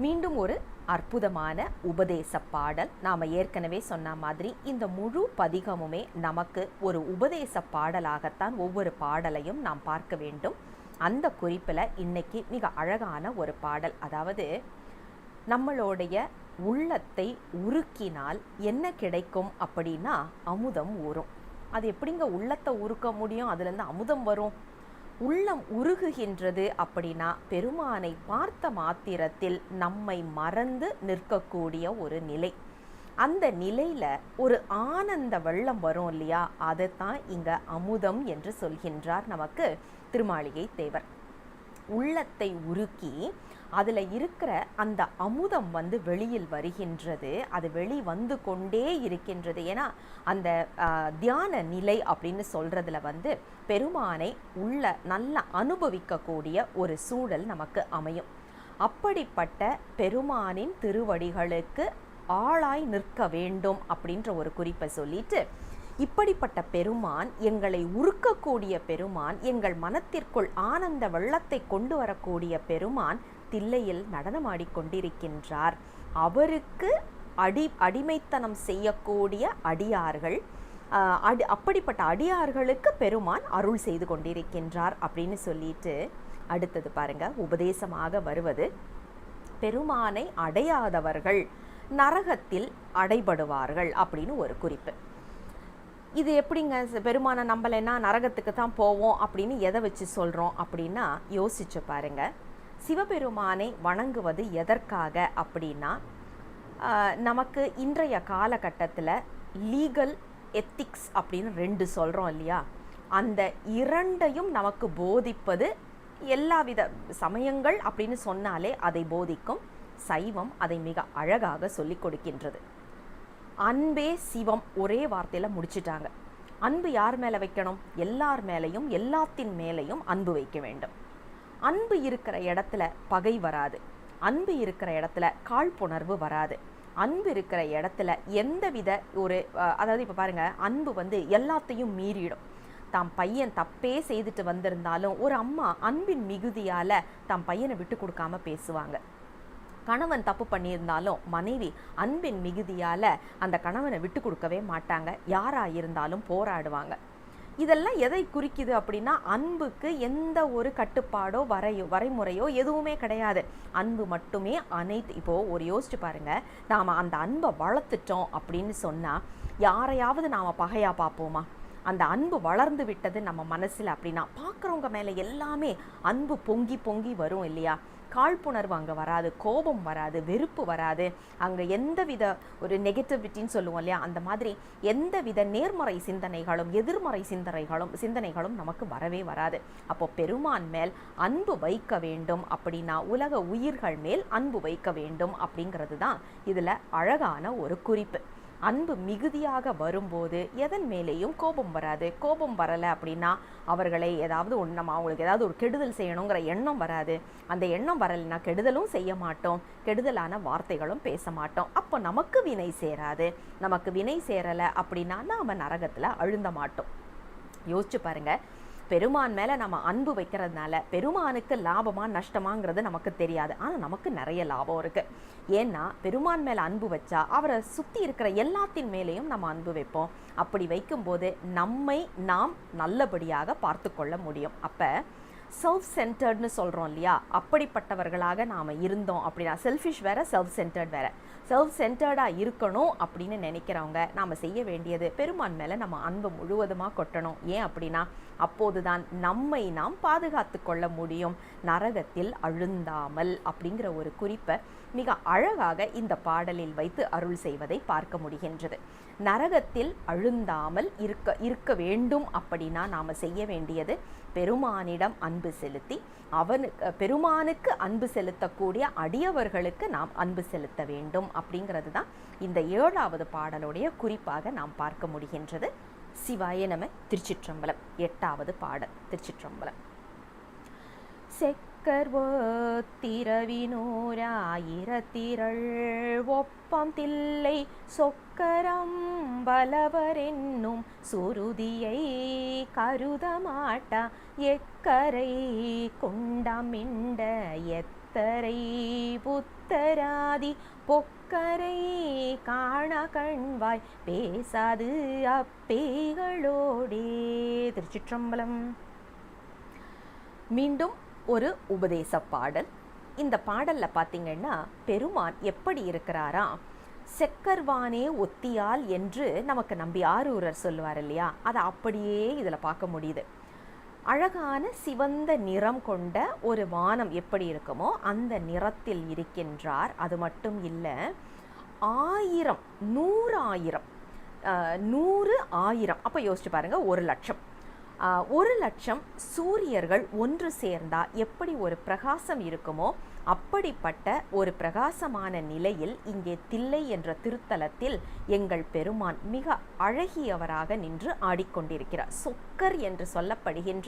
மீண்டும் ஒரு அற்புதமான உபதேச பாடல். நாம் ஏற்கனவே சொன்ன மாதிரி இந்த முழு பதிகமுமே நமக்கு ஒரு உபதேச பாடலாகத்தான் ஒவ்வொரு பாடலையும் நாம் பார்க்க வேண்டும். அந்த குறிப்பில் இன்னைக்கு மிக அழகான ஒரு பாடல். அதாவது நம்மளுடைய உள்ளத்தை உருக்கினால் என்ன கிடைக்கும் அப்படின்னா அமுதம் ஊறும். அது எப்படிங்க உள்ளத்தை உருக்க முடியும்? அதுலேருந்து அமுதம் வரும்? உள்ளம் உருகுகின்றது அப்படின்னா பெருமானை பார்த்த மாத்திரத்தில் நம்மை மறந்து நிற்கக்கூடிய ஒரு நிலை. அந்த நிலையில ஒரு ஆனந்த வெள்ளம் வரும் இல்லையா? அதைத்தான் இங்க அமுதம் என்று சொல்கின்றார் நமக்கு திருமாளிகை தேவர். உள்ளத்தை உருக்கி அதில் இருக்கிற அந்த அமுதம் வெளியில் வருகின்றது. அது வெளி வந்து கொண்டே இருக்கின்றது. ஏன்னா அந்த தியான நிலை அப்படின்னு சொல்றதுல பெருமானை உள்ள நல்லா அனுபவிக்கக்கூடிய ஒரு சூழல் நமக்கு அமையும். அப்படிப்பட்ட பெருமானின் திருவடிகளுக்கு ஆளாய் நிற்க வேண்டும் அப்படின்ற ஒரு குறிப்பை சொல்லிட்டு, இப்படிப்பட்ட பெருமான், எங்களை உருக்கக்கூடிய பெருமான், எங்கள் மனத்திற்குள் ஆனந்த வெள்ளத்தை கொண்டு வரக்கூடிய பெருமான் தில்லையில் நடனமாடிக்கொண்டிருக்கின்றார். அவருக்கு அடிமைத்தனம் செய்யக்கூடிய அடியார்கள், அப்படிப்பட்ட அடியார்களுக்கு பெருமான் அருள் செய்து கொண்டிருக்கின்றார் அப்படின்னு சொல்லிட்டு அடுத்தது பாருங்க, உபதேசமாக வருவது பெருமானை அடையாதவர்கள் நரகத்தில் அடைபடுவார்கள் அப்படின்னு ஒரு குறிப்பு. இது எப்படிங்க பெருமானை நம்பலைன்னா நரகத்துக்கு தான் போவோம் அப்படின்னு எதை வச்சு சொல்கிறோம் அப்படின்னா யோசிச்சு பாருங்க. சிவபெருமானை வணங்குவது எதற்காக அப்படின்னா, நமக்கு இன்றைய காலகட்டத்தில் லீகல் எத்திக்ஸ் அப்படின்னு 2 சொல்கிறோம் இல்லையா? அந்த 2ஐயும் நமக்கு போதிப்பது எல்லாவித சமயங்கள் அப்படின்னு சொன்னாலே அதை போதிக்கும். சைவம் அதை மிக அழகாக சொல்லி கொடுக்கின்றது. அன்பே சிவம் ஒரே வார்த்தையில் முடிச்சிட்டாங்க. அன்பு யார் மேலே வைக்கணும்? எல்லார் மேலேயும் எல்லாத்தின் மேலேயும் அன்பு வைக்க வேண்டும். அன்பு இருக்கிற இடத்துல பகை வராது. அன்பு இருக்கிற இடத்துல காழ்ப்புணர்வு வராது. அன்பு இருக்கிற இடத்துல எந்தவித அதாவது இப்போ பாருங்க, அன்பு எல்லாத்தையும் மீறிடும். தாம் பையன் தப்பே செய்துட்டு வந்திருந்தாலும் ஒரு அம்மா அன்பின் மிகுதியால் தாம் பையனை விட்டு கொடுக்காம பேசுவாங்க. கணவன் தப்பு பண்ணியிருந்தாலும் மனைவி அன்பின் மிகுதியால் அந்த கணவனை விட்டு கொடுக்கவே மாட்டாங்க. யாராக இருந்தாலும் போராடுவாங்க. இதெல்லாம் எதை குறிக்குது அப்படின்னா, அன்புக்கு எந்த ஒரு கட்டுப்பாடோ வரைமுறையோ எதுவுமே கிடையாது. அன்பு மட்டுமே அனைத்து. இப்போது யோசிச்சு பாருங்க, நாம் அந்த அன்பை வளர்த்துட்டோம் அப்படின்னு சொன்னால் யாரையாவது நாம் பகையாக பார்ப்போமா? அந்த அன்பு வளர்ந்து விட்டது நம்ம மனசில் அப்படின்னா பார்க்குறவங்க மேலே எல்லாமே அன்பு பொங்கி பொங்கி வரும் இல்லையா? காழ்ப்புணர்வு அங்கே வராது, கோபம் வராது, வெறுப்பு வராது. அங்கே எந்தவித ஒரு நெகட்டிவிட்டின்னு சொல்லுவோம் இல்லையா? அந்த மாதிரி எந்தவித நேர்மறை சிந்தனைகளும் எதிர்மறை சிந்தனைகளும் நமக்கு வரவே வராது. அப்போ பெருமான் மேல் அன்பு வைக்க வேண்டும் அப்படின்னா உலக உயிர்கள் மேல் அன்பு வைக்க வேண்டும் அப்படிங்கிறது தான் இதில் அழகான ஒரு குறிப்பு. அன்பு மிகுதியாக வரும்போது எதன் மேலேயும் கோபம் வராது. கோபம் வரலை அப்படின்னா அவர்களை ஏதாவது ஒன்று நம்ம அவங்களுக்கு ஏதாவது ஒரு கெடுதல் செய்யணுங்கிற எண்ணம் வராது. அந்த எண்ணம் வரலைன்னா கெடுதலும் செய்ய மாட்டோம், கெடுதலான வார்த்தைகளும் பேச மாட்டோம். அப்போ நமக்கு வினை சேராது. நமக்கு வினை சேரலை அப்படின்னா நாம் நரகத்தில் அழுந்த மாட்டோம். யோசிச்சு பாருங்க, பெருமான் மேலே நம்ம அன்பு வைக்கிறதுனால பெருமானுக்கு லாபமா நஷ்டமாங்கிறது நமக்கு தெரியாது. ஆனால் நமக்கு நிறைய லாபம் இருக்குது. ஏன்னா பெருமான் மேலே அன்பு வச்சா அவரை சுற்றி இருக்கிற எல்லாத்தின் மேலேயும் நம்ம அன்பு வைப்போம். அப்படி வைக்கும்போது நம்மை நாம் நல்லபடியாக பார்த்து கொள்ள முடியும். அப்போ செல்ஃப் சென்டர்ட்னு சொல்கிறோம் இல்லையா, அப்படிப்பட்டவர்களாக நாம் இருந்தோம் அப்படின்னா, செல்ஃபிஷ் வேறு செல்ஃப் சென்டர்ட் வேறு. செல்ஃப் சென்டர்டாக இருக்கணும் அப்படின்னு நினைக்கிறவங்க நாம் செய்ய வேண்டியது பெருமான் மேலே நம்ம அன்பு முழுவதுமாக கொட்டணும். ஏன் அப்படின்னா அப்போது தான் நம்மை நாம் பாதுகாத்து கொள்ள முடியும், நரகத்தில் அழுந்தாமல். அப்படிங்கிற ஒரு குறிப்பை மிக அழகாக இந்த பாடலில் வைத்து அருள் செய்வதை பார்க்க முடிகின்றது. நரகத்தில் அழுந்தாமல் இருக்க வேண்டும் அப்படின்னா நாம் செய்ய வேண்டியது பெருமானிடம் அன்பு செலுத்தி பெருமானுக்கு அன்பு செலுத்தக்கூடிய அடியவர்களுக்கு நாம் அன்பு செலுத்த வேண்டும். அப்படிங்கிறது தான் இந்த 7வது பாடலுடைய குறிப்பாக நாம் பார்க்க முடிகின்றது. சிவாய நம. திருச்சிற்றம்பலம். 8வது பாடல். திருச்சிற்றம்பலம். செக்கர்வோத்திரவினூராயிரத்திரள் ஒப்பம் தில்லை சொக்கரம் பலவரென்னும் சுருதியை கருதமாட்டா எக்கரை கொண்டமிண்ட எத்தரை புத்தராதி பொக்கரை காண கண்வாய் பேசாது அப்பேகளோடே. திருச்சிற்றம்பலம். மீண்டும் ஒரு உபதேச பாடல். இந்த பாடலில் பார்த்தீங்கன்னா பெருமான் எப்படி இருக்கிறாரா, செக்கர்வானே ஒத்தியால் என்று நமக்கு நம்பி ஆரூரர் சொல்லுவார் இல்லையா, அதை அப்படியே இதில் பார்க்க முடியுது. அழகான சிவந்த நிறம் கொண்ட ஒரு வானம் எப்படி இருக்குமோ அந்த நிறத்தில் இருக்கின்றார். அது மட்டும் இல்லை, 1000 100,000 100 1000 அப்போ யோசிச்சு பாருங்க, 1,00,000 1,00,000 சூரியர்கள் ஒன்று சேர்ந்தா எப்படி ஒரு பிரகாசம் இருக்குமோ அப்படிப்பட்ட ஒரு பிரகாசமான நிலையில் இங்கே தில்லை என்ற திருத்தலத்தில் எங்கள் பெருமான் மிக அழகியவராக நின்று ஆடிக்கொண்டிருக்கிறார். சொக்கர் என்று சொல்லப்படுகின்ற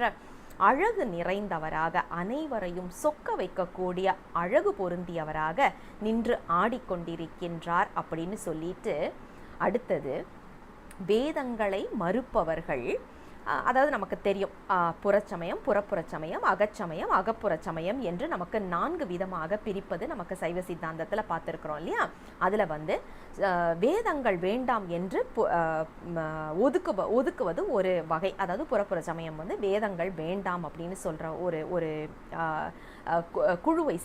அழகு நிறைந்தவராக, அனைவரையும் சொக்க வைக்கக்கூடிய அழகு பொருந்தியவராக நின்று ஆடிக்கொண்டிருக்கின்றார் அப்படின்னு சொல்லிட்டு, அடுத்தது வேதங்களை மறுப்பவர்கள், அதாவது நமக்கு தெரியும் புறச்சமயம், புறப்புறச்சமயம், அகச்சமயம், அகப்புறச்சமயம் என்று நமக்கு 4 விதமாக பிரிப்பது நமக்கு சைவ சித்தாந்தத்தில் பார்த்துருக்குறோம் இல்லையா. அதில் வேதங்கள் வேண்டாம் என்று ஒதுக்குவது ஒரு வகை. அதாவது புறப்புற சமயம் வேதங்கள் வேண்டாம் அப்படின்னு சொல்கிற ஒரு குழுவை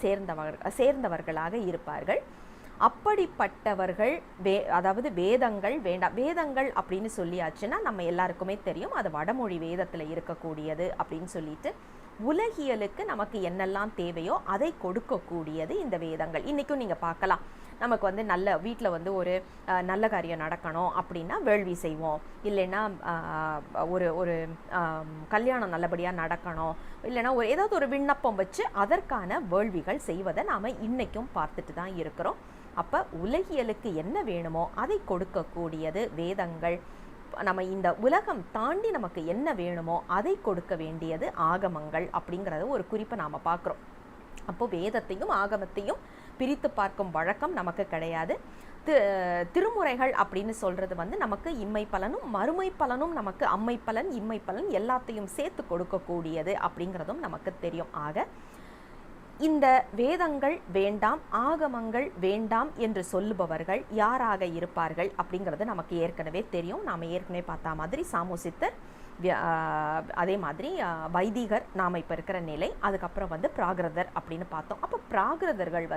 சேர்ந்தவர்களாக இருப்பார்கள். அப்படிப்பட்டவர்கள் அதாவது வேதங்கள் வேண்டாம். வேதங்கள் அப்படின்னு சொல்லியாச்சுன்னா நம்ம எல்லாருக்குமே தெரியும், அது வடமொழி வேதத்தில் இருக்கக்கூடியது அப்படின்னு சொல்லிட்டு உலகியலுக்கு நமக்கு என்னெல்லாம் தேவையோ அதை கொடுக்கக்கூடியது இந்த வேதங்கள். இன்றைக்கும் நீங்கள் பார்க்கலாம், நமக்கு நல்ல வீட்டில் ஒரு நல்ல காரியம் நடக்கணும் அப்படின்னா வேள்வி செய்வோம், இல்லைன்னா ஒரு கல்யாணம் நல்லபடியாக நடக்கணும், இல்லைன்னா ஏதாவது ஒரு விண்ணப்பம் வச்சு அதற்கான வேள்விகள் செய்வதை நாம் இன்றைக்கும் பார்த்துட்டு தான் இருக்கிறோம். அப்போ உலகியலுக்கு என்ன வேணுமோ அதை கொடுக்கக்கூடியது வேதங்கள். நம்ம இந்த உலகம் தாண்டி நமக்கு என்ன வேணுமோ அதை கொடுக்க வேண்டியது ஆகமங்கள் அப்படிங்கிறத ஒரு குறிப்பை நாம் பார்க்குறோம். அப்போது வேதத்தையும் ஆகமத்தையும் பிரித்து பார்க்கும் வழக்கம் நமக்கு கிடையாது. திருமுறைகள் அப்படின்னு சொல்கிறது நமக்கு இம்மை பலனும் மறுமை பலனும், நமக்கு அம்மை பலன் இம்மை பலன் எல்லாத்தையும் சேர்த்து கொடுக்கக்கூடியது அப்படிங்கிறதும் நமக்கு தெரியும். ஆக இந்த வேதங்கள் வேண்டாம், ஆகமங்கள் வேண்டாம் என்று சொல்லுபவர்கள் யாராக இருப்பார்கள் அப்படிங்கிறது நமக்கு ஏற்கனவே தெரியும். நாம் ஏற்கனவே பார்த்த மாதிரி சாமுசித்தர், அதே மாதிரி வைதிகர் நாம் இப்போ இருக்கிற நிலை, அதுக்கப்புறம் பிராகிருதர் அப்படின்னு பார்த்தோம். அப்போ பிராகிருதர்கள்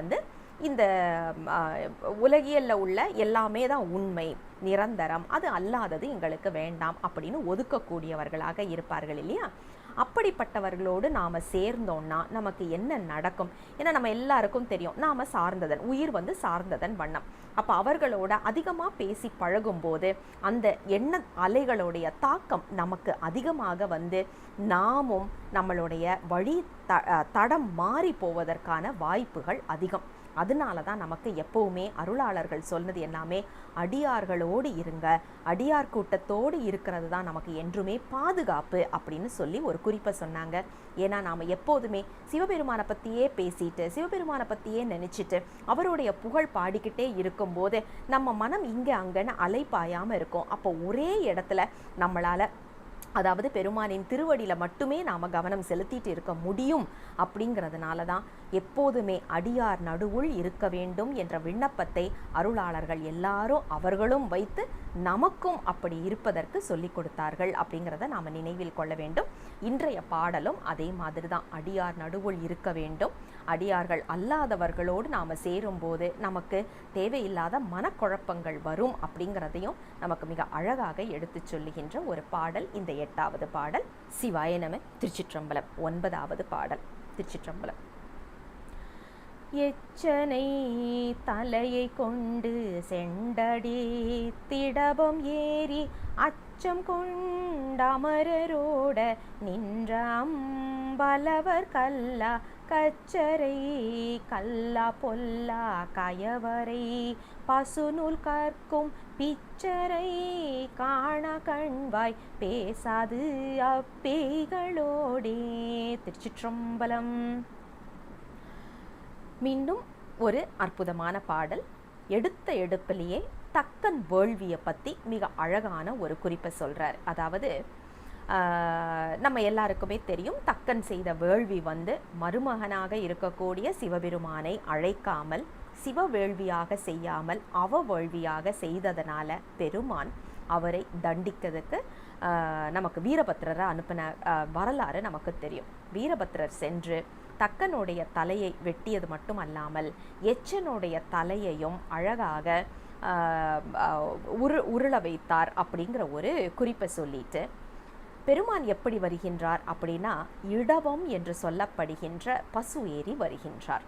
இந்த உலகியலில் உள்ள எல்லாமே தான் உண்மை, நிரந்தரம், அது அல்லாதது எங்களுக்கு வேண்டாம் அப்படின்னு ஒதுக்கக்கூடியவர்களாக இருப்பார்கள் இல்லையா. அப்படிப்பட்டவர்களோடு நாம் சேர்ந்தோன்னா நமக்கு என்ன நடக்கும்? ஏன்னா நம்ம எல்லாருக்கும் தெரியும், நாம் சார்ந்ததன் உயிர் சார்ந்ததன் வண்ணம். அப்போ அவர்களோட அதிகமாக பேசி பழகும்போது அந்த எண்ண அலைகளுடைய தாக்கம் நமக்கு அதிகமாக நாமும் நம்மளுடைய வழி தடம் மாறி போவதற்கான வாய்ப்புகள் அதிகம். அதனால தான் நமக்கு எப்பவுமே அருளாளர்கள் சொன்னது எல்லாமே அடியார்களோடு இருங்க, அடியார் கூட்டத்தோடு இருக்கிறது தான் நமக்கு என்றுமே பாதுகாப்பு அப்படின்னு சொல்லி ஒரு குறிப்பை சொன்னாங்க. ஏன்னா நாம் எப்போதுமே சிவபெருமானை பற்றியே பேசிட்டு சிவபெருமானை பற்றியே நினச்சிட்டு அவருடைய புகழ் பாடிக்கிட்டே இருக்கும்போது நம்ம மனம் இங்கே அங்கன்னு அலைப்பாயாமல் இருக்கும். அப்போ ஒரே இடத்துல நம்மளால், அதாவது பெருமானின் திருவடியில் மட்டுமே நாம் கவனம் செலுத்திட்டு இருக்க முடியும். அப்படிங்கிறதுனால தான் எப்போதுமே அடியார் நடுவுள் இருக்க வேண்டும் என்ற விண்ணப்பத்தை அருளாளர்கள் எல்லாரும் அவர்களும் வைத்து நமக்கும் அப்படி இருப்பதற்கு சொல்லி கொடுத்தார்கள் அப்படிங்கிறத நாம் நினைவில் கொள்ள வேண்டும். இன்றைய பாடலும் அதே மாதிரி தான், அடியார் நடுவுள் இருக்க வேண்டும். அடியார்கள் அல்லாதவர்களோடு நாம் சேரும்போது நமக்கு தேவையில்லாத மனக்குழப்பங்கள் வரும் அப்படிங்கிறதையும் நமக்கு மிக அழகாக எடுத்து சொல்லுகின்ற ஒரு பாடல் இந்த 8வது பாடல். சிவாய நம. திருச்சிற்றம்பலம். 9வது பாடல். திருச்சிற்றம்பலம். எச்சனை தலையை கொண்டு செண்டடி திடபம் ஏறி அச்சம் கொண்டமரோட நின்ற அம்பலவர் கல்லா கச்சரை கல்லா பொல்லா கயவரை பசுநூல் கற்கும் பிச்சரை காண கண்வாய் பேசாது அப்பேய்களோடே. திருச்சிற்றம்பலம். மீண்டும் ஒரு அற்புதமான பாடல். எடுத்த எடுப்பிலேயே தக்கன் வேள்வியை பற்றி மிக அழகான ஒரு குறிப்பை சொல்கிறார். அதாவது நம்ம எல்லாருக்குமே தெரியும், தக்கன் செய்த வேள்வி மருமகனாக இருக்கக்கூடிய சிவபெருமானை அழைக்காமல் சிவ வேள்வியாக செய்யாமல் அவ வேள்வியாக செய்ததனால பெருமான் அவரை தண்டிக்கிறதுக்கு நமக்கு வீரபத்திரரை அனுப்பின வரலாறு நமக்கு தெரியும். வீரபத்திரர் சென்று தக்கனுடைய தலையை வெட்டியது மட்டும் அல்லாமல் எச்சனுடைய தலையையும் அழகாக உருள வைத்தார் அப்படிங்கிற ஒரு குறிப்பை சொல்லிட்டு, பெருமான் எப்படி வருகின்றார் அப்படின்னா இடவம் என்று சொல்லப்படுகின்ற பசு ஏறி வருகின்றார்.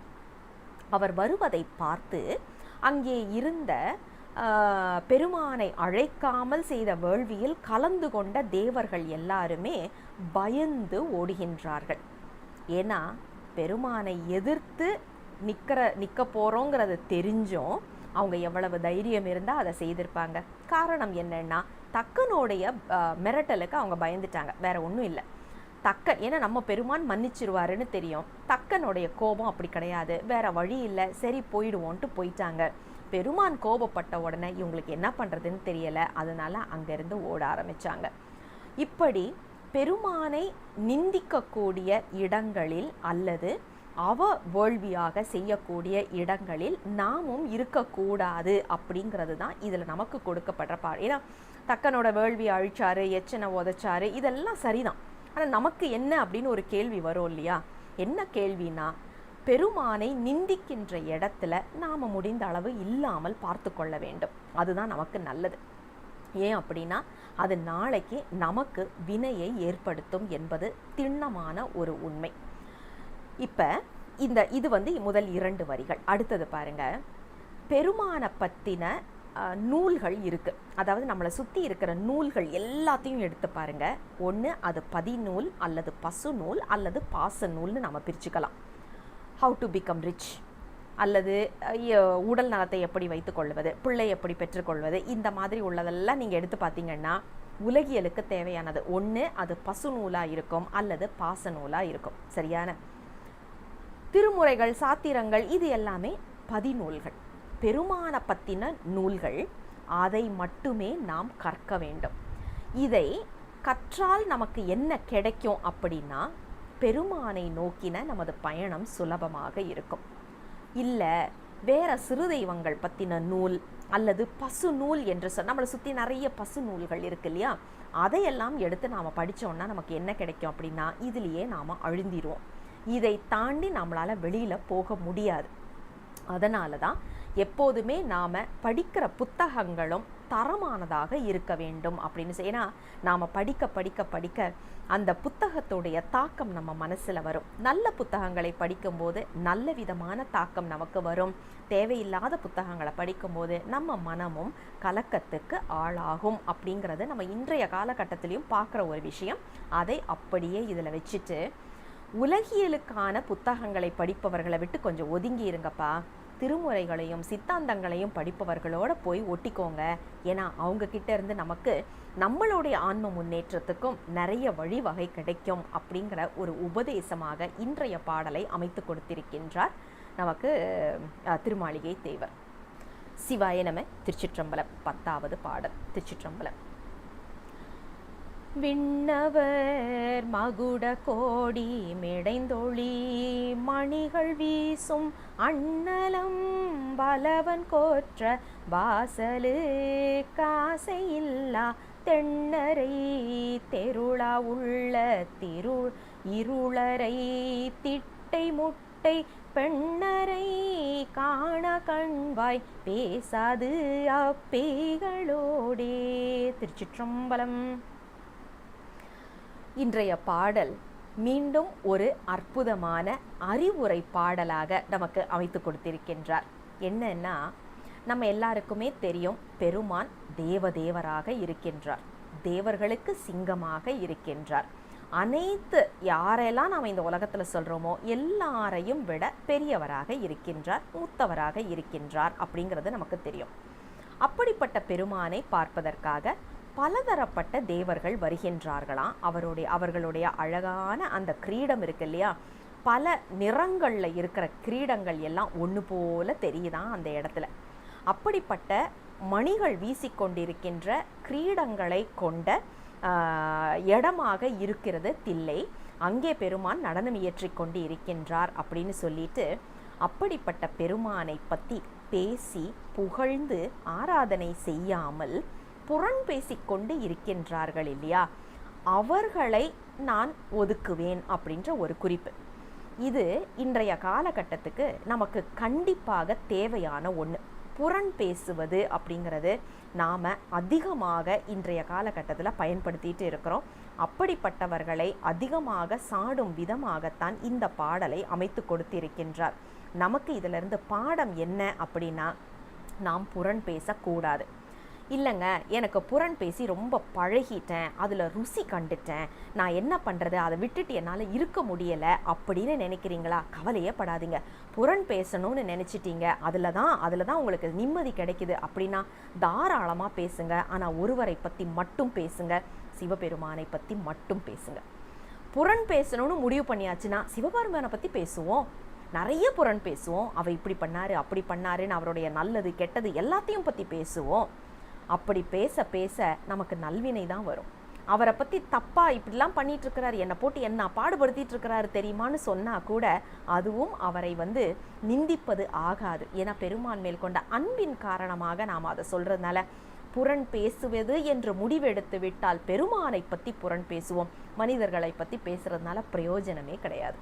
அவர் வருவதை பார்த்து அங்கே இருந்த பெருமானை அழைக்காமல் செய்த வேள்வியில் கலந்து கொண்ட தேவர்கள் எல்லாருமே பயந்து ஓடுகின்றார்கள். ஏன்னா பெருமானை எதிர்த்து நிற்க போகிறோங்கிறத தெரிஞ்சும் அவங்க எவ்வளவு தைரியம் இருந்தால் அதை செய்திருப்பாங்க. காரணம் என்னன்னா, தக்கனுடைய மிரட்டலுக்கு அவங்க பயந்துட்டாங்க, வேற ஒன்றும் இல்லை. தக்கன் ஏன்னா நம்ம பெருமான் மன்னிச்சிருவாருன்னு தெரியும். தக்கனுடைய கோபம் அப்படி கிடையாது, வேற வழி இல்லை, சரி போயிடுவோன்ட்டு போயிட்டாங்க. பெருமான் கோபப்பட்ட உடனே இவங்களுக்கு என்ன பண்ணுறதுன்னு தெரியலை, அதனால அங்கேருந்து ஓட ஆரம்பித்தாங்க. இப்படி பெருமானை நிந்திக்கக்கூடிய இடங்களில் அல்லது அவ வேள்வியாக செய்யக்கூடிய இடங்களில் நாமும் இருக்கக்கூடாது அப்படிங்கிறது தான் இதில் நமக்கு கொடுக்கப்படுற ஏன்னா தக்கனோட வேள்வி அழிச்சாரு, எச்சனை உதைச்சாரு, இதெல்லாம் சரிதான். ஆனால் நமக்கு என்ன அப்படின்னு ஒரு கேள்வி வரும் இல்லையா? என்ன கேள்வினா, பெருமானை நிந்திக்கின்ற இடத்துல நாம் முடிந்த அளவு இல்லாமல் பார்த்து கொள்ள வேண்டும். அதுதான் நமக்கு நல்லது. ஏன் அப்படின்னா அது நாளைக்கு நமக்கு வினையை ஏற்படுத்தும் என்பது திண்ணமான ஒரு உண்மை. இப்போ இது முதல் 2 வரிகள். அடுத்தது பாருங்க, பெருமானை பற்றின நூல்கள் இருக்கு. அதாவது நம்மளை சுற்றி இருக்கிற நூல்கள் எல்லாத்தையும் எடுத்து பாருங்க. ஒன்று அது பதிநூல் அல்லது பசு நூல் அல்லது பாச நூல்னு நம்ம பிரிச்சுக்கலாம். ஹவு டு பிகம் ரிச் அல்லது உடல் நலத்தை எப்படி வைத்துக்கொள்வது, பிள்ளை எப்படி பெற்றுக்கொள்வது, இந்த மாதிரி உள்ளதெல்லாம் நீங்கள் எடுத்து பார்த்தீங்கன்னா உலகியலுக்கு தேவையானது ஒன்று அது பசு நூலாக இருக்கும் அல்லது பாச நூலாக இருக்கும். சரியான திருமுறைகள், சாத்திரங்கள் இது எல்லாமே பதிநூல்கள். பெருமான பற்றின நூல்கள், அதை மட்டுமே நாம் கற்க வேண்டும். இதை கற்றால் நமக்கு என்ன கிடைக்கும் அப்படின்னா, பெருமானை நோக்கின நமது பயணம் சுலபமாக இருக்கும். இல்லை வேற சிறு தெய்வங்கள் பற்றின நூல் அல்லது பசு நூல் என்று நம்மளை சுற்றி நிறைய பசு நூல்கள் இருக்கு இல்லையா, அதையெல்லாம் எடுத்து நாம் படித்தோன்னா நமக்கு என்ன கிடைக்கும் அப்படின்னா, இதுலேயே நாம் அழுந்திடுவோம். இதை தாண்டி நம்மளால் வெளியில் போக முடியாது. அதனால தான் எப்போதுமே நாம் படிக்கிற புத்தகங்களும் தரமானதாக இருக்க வேண்டும் அப்படின்னு. ஏன்னா நாம் படிக்க படிக்க படிக்க அந்த புத்தகத்துடைய தாக்கம் நம்ம மனசில் வரும். நல்ல புத்தகங்களை படிக்கும்போது நல்ல விதமான தாக்கம் நமக்கு வரும். தேவையில்லாத புத்தகங்களை படிக்கும்போது நம்ம மனமும் கலக்கத்துக்கு ஆளாகும் அப்படிங்கிறது நம்ம இன்றைய காலகட்டத்திலையும் பார்க்குற ஒரு விஷயம். அதை அப்படியே இதில் வச்சுட்டு உலகியலுக்கான புத்தகங்களை படிப்பவர்களை விட்டு கொஞ்சம் ஒதுங்கி இருங்கப்பா. திருமுறைகளையும் சித்தாந்தங்களையும் படிப்பவர்களோட போய் ஒட்டிக்கோங்க. ஏன்னா அவங்க கிட்ட இருந்து நமக்கு நம்மளுடைய ஆன்ம முன்னேற்றத்துக்கும் நிறைய வழிவகை கிடைக்கும் அப்படிங்கிற ஒரு உபதேசமாக இன்றைய பாடலை அமைத்து கொடுத்திருக்கின்றார் நமக்கு திருமாளிகை தேவர். சிவாய நம. திருச்சிற்றம்பலம். 10வது பாடல். திருச்சிற்றம்பலம். விண்ணவர் மகுட கோடி மிடைந்தொளி மணிகள் வீசும் அண்ணலம் பலவன் கோற்ற வாசலு காசையில்லா தென்னரை தெருளா உள்ள இருளரை திட்டை முட்டை பெண்ணரை காண கண்வாய் பேசாது அப்பேகளோடே. திருச்சிற்றம்பலம். இன்றைய பாடல் மீண்டும் ஒரு அற்புதமான அறிவுரை பாடலாக நமக்கு அமைத்து கொடுத்திருக்கின்றார். என்னன்னா, நம்ம எல்லாருக்குமே தெரியும், பெருமான் தேவதேவராக இருக்கின்றார், தேவர்களுக்கு சிங்கமாக இருக்கின்றார். அனைத்து யாரெல்லாம் நாம் இந்த உலகத்தில் சொல்கிறோமோ எல்லாரையும் விட பெரியவராக இருக்கின்றார், மூத்தவராக இருக்கின்றார் அப்படிங்கிறது நமக்கு தெரியும். அப்படிப்பட்ட பெருமானை பார்ப்பதற்காக பலதரப்பட்ட தேவர்கள் வருகின்றார்களாம். அவர்களுடைய அழகான அந்த கிரீடம் இருக்கு இல்லையா, பல நிறங்களில் இருக்கிற கிரீடங்கள் எல்லாம் ஒன்று போல தெரியுதான் அந்த இடத்துல. அப்படிப்பட்ட மணிகள் வீசிக்கொண்டிருக்கின்ற கிரீடங்களை கொண்ட இடமாக இருக்கிறது தில்லை. அங்கே பெருமான் நடனம் இயற்றி கொண்டு இருக்கின்றார் அப்படின்னு சொல்லிட்டு, அப்படிப்பட்ட பெருமானை பற்றி பேசி புகழ்ந்து ஆராதனை செய்யாமல் புறம் பேசிக்கொண்டு இருக்கின்றார்கள் இல்லையா, அவர்களை நான் ஒதுக்குவேன் அப்படின்ற ஒரு குறிப்பு. இது இன்றைய காலகட்டத்துக்கு நமக்கு கண்டிப்பாக தேவையான ஒன்று. புறம் பேசுவது அப்படிங்கிறது நாம் அதிகமாக இன்றைய காலகட்டத்தில் பயன்படுத்திட்டு இருக்கிறோம். அப்படிப்பட்டவர்களை அதிகமாக சாடும் விதமாகத்தான் இந்த பாடலை அமைத்து கொடுத்திருக்கின்றார். நமக்கு இதிலிருந்து பாடம் என்ன அப்படின்னா, நாம் புறம் பேசக்கூடாது. இல்லைங்க, எனக்கு புறம் பேசி ரொம்ப பழகிட்டேன், அதில் ருசி கண்டுட்டேன், நான் என்ன பண்ணுறது, அதை விட்டுட்டு என்னால் இருக்க முடியலை அப்படின்னு நினைக்கிறீங்களா? கவலையே படாதீங்க. புறம் பேசணும்னு நினச்சிட்டீங்க, அதில் தான் உங்களுக்கு நிம்மதி கிடைக்குது அப்படின்னா தாராளமாக பேசுங்க. ஆனால் ஒருவரை பற்றி மட்டும் பேசுங்க, சிவபெருமானை பற்றி மட்டும் பேசுங்க. புறம் பேசணும்னு முடிவு பண்ணியாச்சுன்னா சிவபெருமானை பற்றி பேசுவோம், நிறைய புறம் பேசுவோம். அவர் இப்படி பண்ணாரு அப்படி பண்ணாருன்னு அவருடைய நல்லது கெட்டது எல்லாத்தையும் பற்றி பேசுவோம். அப்படி பேச பேச நமக்கு நல்வினை தான் வரும். அவரை பற்றி தப்பாக இப்படிலாம் பண்ணிட்டு இருக்கிறாரு, என்னை போட்டு என்ன பாடுபடுத்திட்டு இருக்கிறாரு தெரியுமான்னு சொன்னால் கூட அதுவும் அவரை நிந்திப்பது ஆகாது. ஏன்னா பெருமான் மேல் கொண்ட அன்பின் காரணமாக நாம் அதை சொல்கிறதுனால புறம் பேசுவது என்று முடிவெடுத்து விட்டால் பெருமானை பற்றி புறம் பேசுவோம். மனிதர்களை பற்றி பேசுறதுனால பிரயோஜனமே கிடையாது.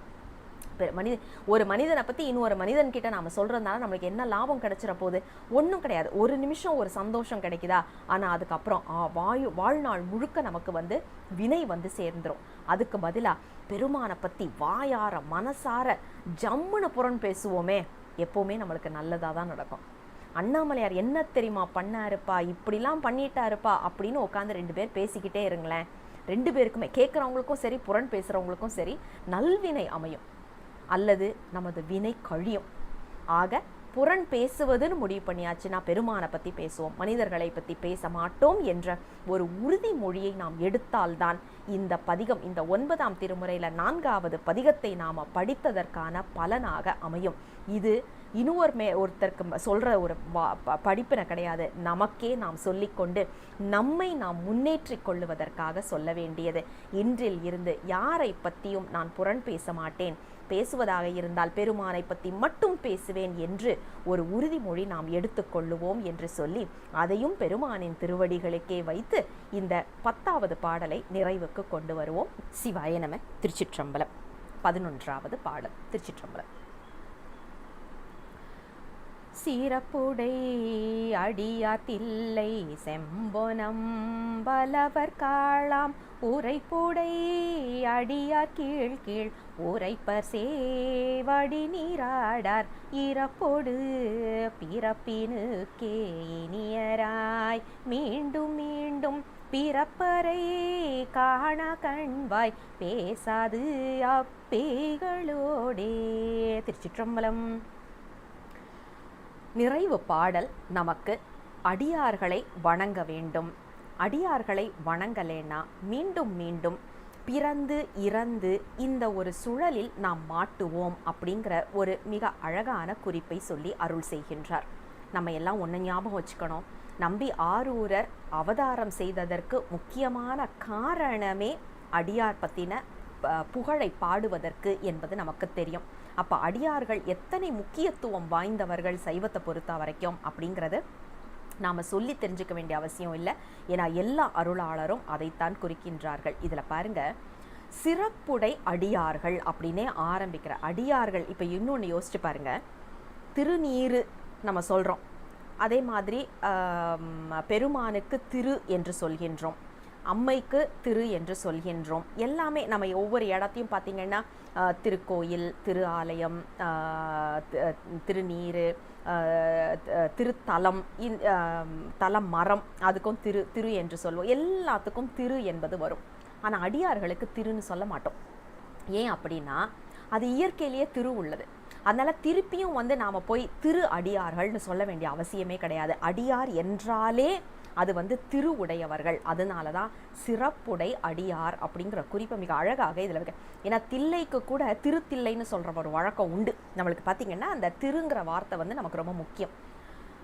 ஒரு மனிதனை பற்றி இன்னொரு மனிதன்கிட்ட நாம் சொல்கிறதுனால நம்மளுக்கு என்ன லாபம் கிடைச்சிட போகுது? ஒன்றும் கிடையாது. ஒரு நிமிஷம் ஒரு சந்தோஷம் கிடைக்குதா, ஆனால் அதுக்கப்புறம் வாழ்நாள் முழுக்க நமக்கு வினை சேர்ந்துடும். அதுக்கு பதிலாக பெருமானை பற்றி வாயார மனசார ஜம்முன்னு புறம் பேசுவோமே, எப்போவுமே நம்மளுக்கு நல்லதாக தான் நடக்கும். அண்ணாமலையார் என்ன தெரியுமா பண்ணாருப்பா, இப்படிலாம் பண்ணிட்டாருப்பா அப்படின்னு உட்காந்து 2 பேர் பேசிக்கிட்டே இருங்களேன். 2 பேருக்குமே, கேட்குறவங்களுக்கும் சரி புறம் பேசுகிறவங்களுக்கும் சரி, நல்வினை அமையும் அல்லது நமது வினை கழியும். ஆக புறம் பேசுவதுன்னு முடிவு பண்ணியாச்சுன்னா பெருமானை பற்றி பேசுவோம், மனிதர்களை பற்றி பேச மாட்டோம் என்ற ஒரு உறுதிமொழியை நாம் எடுத்தால்தான் இந்த பதிகம், இந்த 9ஆம் திருமுறையில் 4வது பதிகத்தை நாம் படித்ததற்கான பலனாக அமையும். இது ஒருத்தருக்கு சொல்கிற ஒரு படிப்பினை கிடையாது, நமக்கே நாம் சொல்லிக்கொண்டு நம்மை நாம் முன்னேற்றி கொள்ளுவதற்காக சொல்ல வேண்டியது. இன்றில் இருந்து யாரை பற்றியும் நான் புறம் பேச மாட்டேன், பேசுவதாக இருந்தால் பெருமானை பற்றி மட்டும் பேசுவேன் என்று ஒரு உறுதிமொழி நாம் எடுத்துக்கொள்ளுவோம் என்று சொல்லி அதையும் பெருமானின் திருவடிகளுக்கே வைத்து இந்த 10வது பாடலை நிறைவுக்கு கொண்டு வருவோம். சிவாய நம. திருச்சிற்றம்பலம். 11வது பாடல். திருச்சிற்றம்பலம். சிறப்புடை அடியார் தில்லை செம்பொனம் பலவர் காளாம் உரைப்புடை அடியார் கீழ் கீழ் உரைப்பர் சேவடி நீராடார் இறப்பொடு பிறப்பினுக்கே இனியராய் மீண்டும் மீண்டும் பிறப்பரை காண கண்வாய் பேசாது அப்பேகளோடே. திருச்சிற்றம்பலம். நிறைவு பாடல் நமக்கு அடியார்களை வணங்க வேண்டும். அடியார்களை வணங்கலேன்னா மீண்டும் மீண்டும் பிறந்து இறந்து இந்த ஒரு சுழலில் நாம் மாட்டுவோம் அப்படிங்கிற ஒரு மிக அழகான குறிப்பை சொல்லி அருள் செய்கின்றார். நம்ம எல்லாம் ஒன்று ஞாபகம் வச்சுக்கணும், நம்பி ஆரூரர் அவதாரம் செய்ததற்கு முக்கியமான காரணமே அடியார் பற்றின புகழை பாடுவதற்கு என்பது நமக்கு தெரியும். அப்போ அடியார்கள் எத்தனை முக்கியத்துவம் வாய்ந்தவர்கள் சைவத்தை பொறுத்த வரைக்கும் அப்படிங்கிறது நாம் சொல்லி தெரிஞ்சுக்க வேண்டிய அவசியம் இல்லை. ஏன்னா எல்லா அருளாளரும் அதைத்தான் குறிக்கின்றார்கள். இதில் பாருங்க, சிறப்புடை அடியார்கள் அப்படின்னே ஆரம்பிக்கிற அடியார்கள். இப்போ இன்னொன்று யோசிச்சு பாருங்க, திருநீரு நம்ம சொல்கிறோம், அதே மாதிரி பெருமானுக்கு திரு என்று சொல்கின்றோம், அம்மைக்கு திரு என்று சொல்கின்றோம். எல்லாமே நம்ம ஒவ்வொரு இடத்தையும் பார்த்திங்கன்னா திருக்கோயில், திரு ஆலயம், திருநீர், திருத்தலம், தலம் மரம், அதுக்கும் திரு திரு என்று சொல்வோம். எல்லாத்துக்கும் திரு என்பது வரும். ஆனால் அடியார்களுக்கு திருன்னு சொல்ல மாட்டோம். ஏன் அப்படின்னா அது இயற்கையிலேயே திரு உள்ளது. அதனால் திருப்பியும் நாம் போய் திரு அடியார்கள்னு சொல்ல வேண்டிய அவசியமே கிடையாது. அடியார் என்றாலே அது திரு உடையவர்கள். அதனால தான் சிறப்புடை அடியார் அப்படிங்கிற குறிப்பை மிக அழகாக இதில் இருக்கு. ஏன்னா தில்லைக்கு கூட திருத்தில்லைன்னு சொல்கிற ஒரு வழக்கம் உண்டு. நம்மளுக்கு பார்த்திங்கன்னா அந்த திருங்கிற வார்த்தை நமக்கு ரொம்ப முக்கியம்.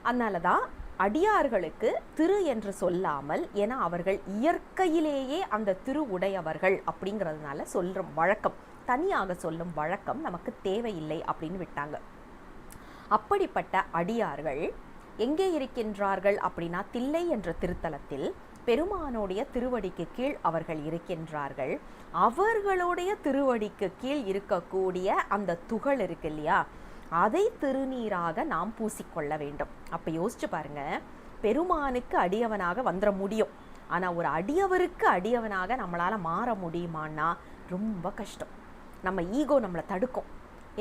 அதனால தான் அடியார்களுக்கு திரு என்று சொல்லாமல், ஏன்னா அவர்கள் இயற்கையிலேயே அந்த திரு உடையவர்கள் அப்படிங்கிறதுனால சொல்கிற வழக்கம், தனியாக சொல்லும் வழக்கம் நமக்கு தேவையில்லை அப்படின்னு விட்டாங்க. அப்படிப்பட்ட அடியார்கள் எங்கே இருக்கின்றார்கள் அப்படின்னா தில்லை என்ற திருத்தலத்தில் பெருமானுடைய திருவடிக்கு கீழ் அவர்கள் இருக்கின்றார்கள். அவர்களுடைய திருவடிக்கு கீழ் இருக்கக்கூடிய அந்த துகள் இருக்கு இல்லையா, அதை திருநீராக நாம் பூசிக்கொள்ள வேண்டும். அப்போ யோசிச்சு பாருங்க, பெருமானுக்கு அடியவனாக வந்துட முடியும், ஆனால் ஒரு அடியவருக்கு அடியவனாக நம்மளால் மாற முடியுமான்னா ரொம்ப கஷ்டம். நம்ம ஈகோ நம்மளை தடுக்கும்.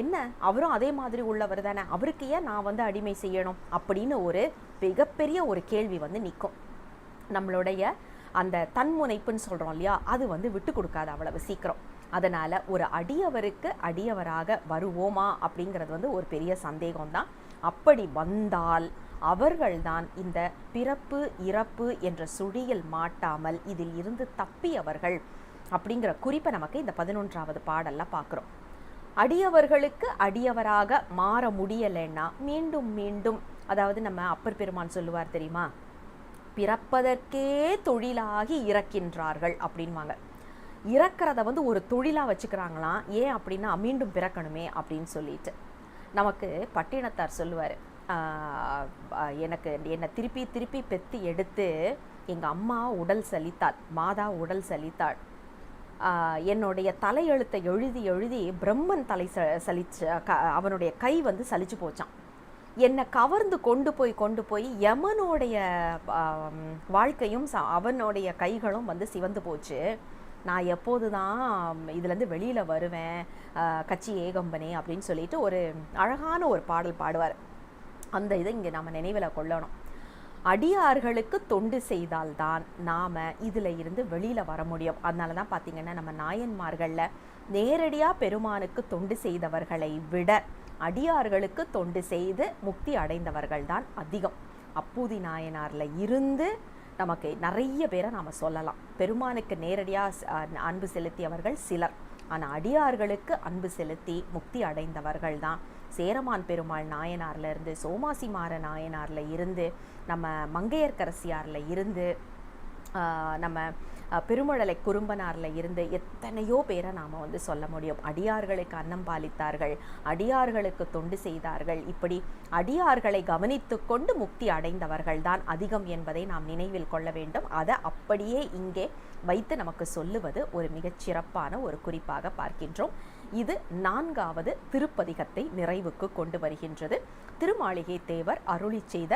என்ன, அவரும் அதே மாதிரி உள்ளவர் தானே, அவருக்கு ஏன் நான் அடிமை செய்யணும் அப்படின்னு ஒரு மிகப்பெரிய ஒரு கேள்வி நிற்கும். நம்மளுடைய அந்த தன்முனைப்புன்னு சொல்கிறோம் இல்லையா, அது விட்டு கொடுக்காது அவ்வளவு சீக்கிரம். அதனால் ஒரு அடியவருக்கு அடியவராக வருவோமா அப்படிங்கிறது ஒரு பெரிய சந்தேகம்தான். அப்படி வந்தால் அவர்கள்தான் இந்த பிறப்பு இறப்பு என்ற சுழியில் மாட்டாமல் இதில் இருந்து தப்பியவர்கள் அப்படிங்கிற குறிப்பை நமக்கு இந்த 11வது பாடலில் பார்க்குறோம். அடியவர்களுக்கு அடியவராக மாற முடியலைன்னா மீண்டும் மீண்டும், அதாவது நம்ம அப்பர் பெருமான் சொல்லுவார் தெரியுமா, பிறப்பதற்கே தொழிலாகி இறக்கின்றார்கள் அப்படின்வாங்க. இறக்கிறத ஒரு தொழிலாக வச்சுக்கிறாங்களாம். ஏன் அப்படின்னா மீண்டும் பிறக்கணுமே அப்படின்னு சொல்லிட்டு. நமக்கு பட்டினத்தார் சொல்லுவார், என்னை திருப்பி திருப்பி பெற்று எடுத்து எங்கள் அம்மா உடல் சலித்தாள், மாதா உடல் சலித்தாள், என்னுடைய தலையெழுத்தை எழுதி எழுதி பிரம்மன் தலை அவனுடைய கை சலிச்சு போச்சான். என்னை கவர்ந்து கொண்டு போய் யமனுடைய வாழ்க்கையும் அவனுடைய கைகளும் சிவந்து போச்சு. நான் எப்போது தான் இதுலேருந்து வெளியில் வருவேன் கச்சி ஏகம்பனே அப்படின்னு சொல்லிட்டு ஒரு அழகான ஒரு பாடல் பாடுவார். அந்த இதை இங்கே நம்ம நினைவில் கொள்ளணும். அடியார்களுக்கு தொண்டு செய்தால்தான் நாம் இதில் இருந்து வெளியில் வர முடியும். அதனால தான் பார்த்திங்கன்னா நம்ம நாயன்மார்களில் நேரடியாக பெருமானுக்கு தொண்டு செய்தவர்களை விட அடியார்களுக்கு தொண்டு செய்து முக்தி அடைந்தவர்கள் தான் அதிகம். அப்பூதி நாயனாரில் இருந்து நமக்கு நிறைய பேரை நாம் சொல்லலாம். பெருமானுக்கு நேரடியாக அன்பு செலுத்தியவர்கள் சிலர், ஆனால் அடியார்களுக்கு அன்பு செலுத்தி முக்தி அடைந்தவர்கள் தான் சேரமான் பெருமாள் நாயனார்ல இருந்து, சோமாசிமார நாயனார்ல இருந்து, நம்ம மங்கையர்க்கரசியார்ல இருந்து, நம்ம பெருமழலை குறும்பனார்ல இருந்து எத்தனையோ பேரை நாம் சொல்ல முடியும். அடியார்களுக்கு அன்னம் பாலித்தார்கள், அடியார்களுக்கு தொண்டு செய்தார்கள். இப்படி அடியார்களை கவனித்து கொண்டு முக்தி அடைந்தவர்கள் தான் அதிகம் என்பதை நாம் நினைவில் கொள்ள வேண்டும். அதை அப்படியே இங்கே வைத்து நமக்கு சொல்லுவது ஒரு மிகச்சிறப்பான ஒரு குறிப்பாக பார்க்கின்றோம். இது 4வது திருப்பதிகத்தை நிறைவுக்கு கொண்டு வருகின்றது. திருமாளிகை தேவர் அருளி செய்த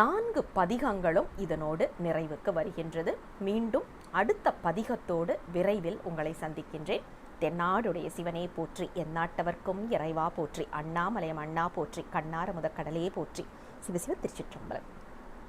4 பதிகங்களும் இதனோடு நிறைவுக்கு வருகின்றது. மீண்டும் அடுத்த பதிகத்தோடு விரைவில் உங்களை சந்திக்கின்றேன். தென்னாடுடைய சிவனே போற்றி, எந்நாட்டவர்க்கும் இறைவா போற்றி, அண்ணாமலையம் அண்ணா போற்றி, கண்ணார முதற்கடலே போற்றி. சிவசிவ திருச்சிற்றம்பலம்.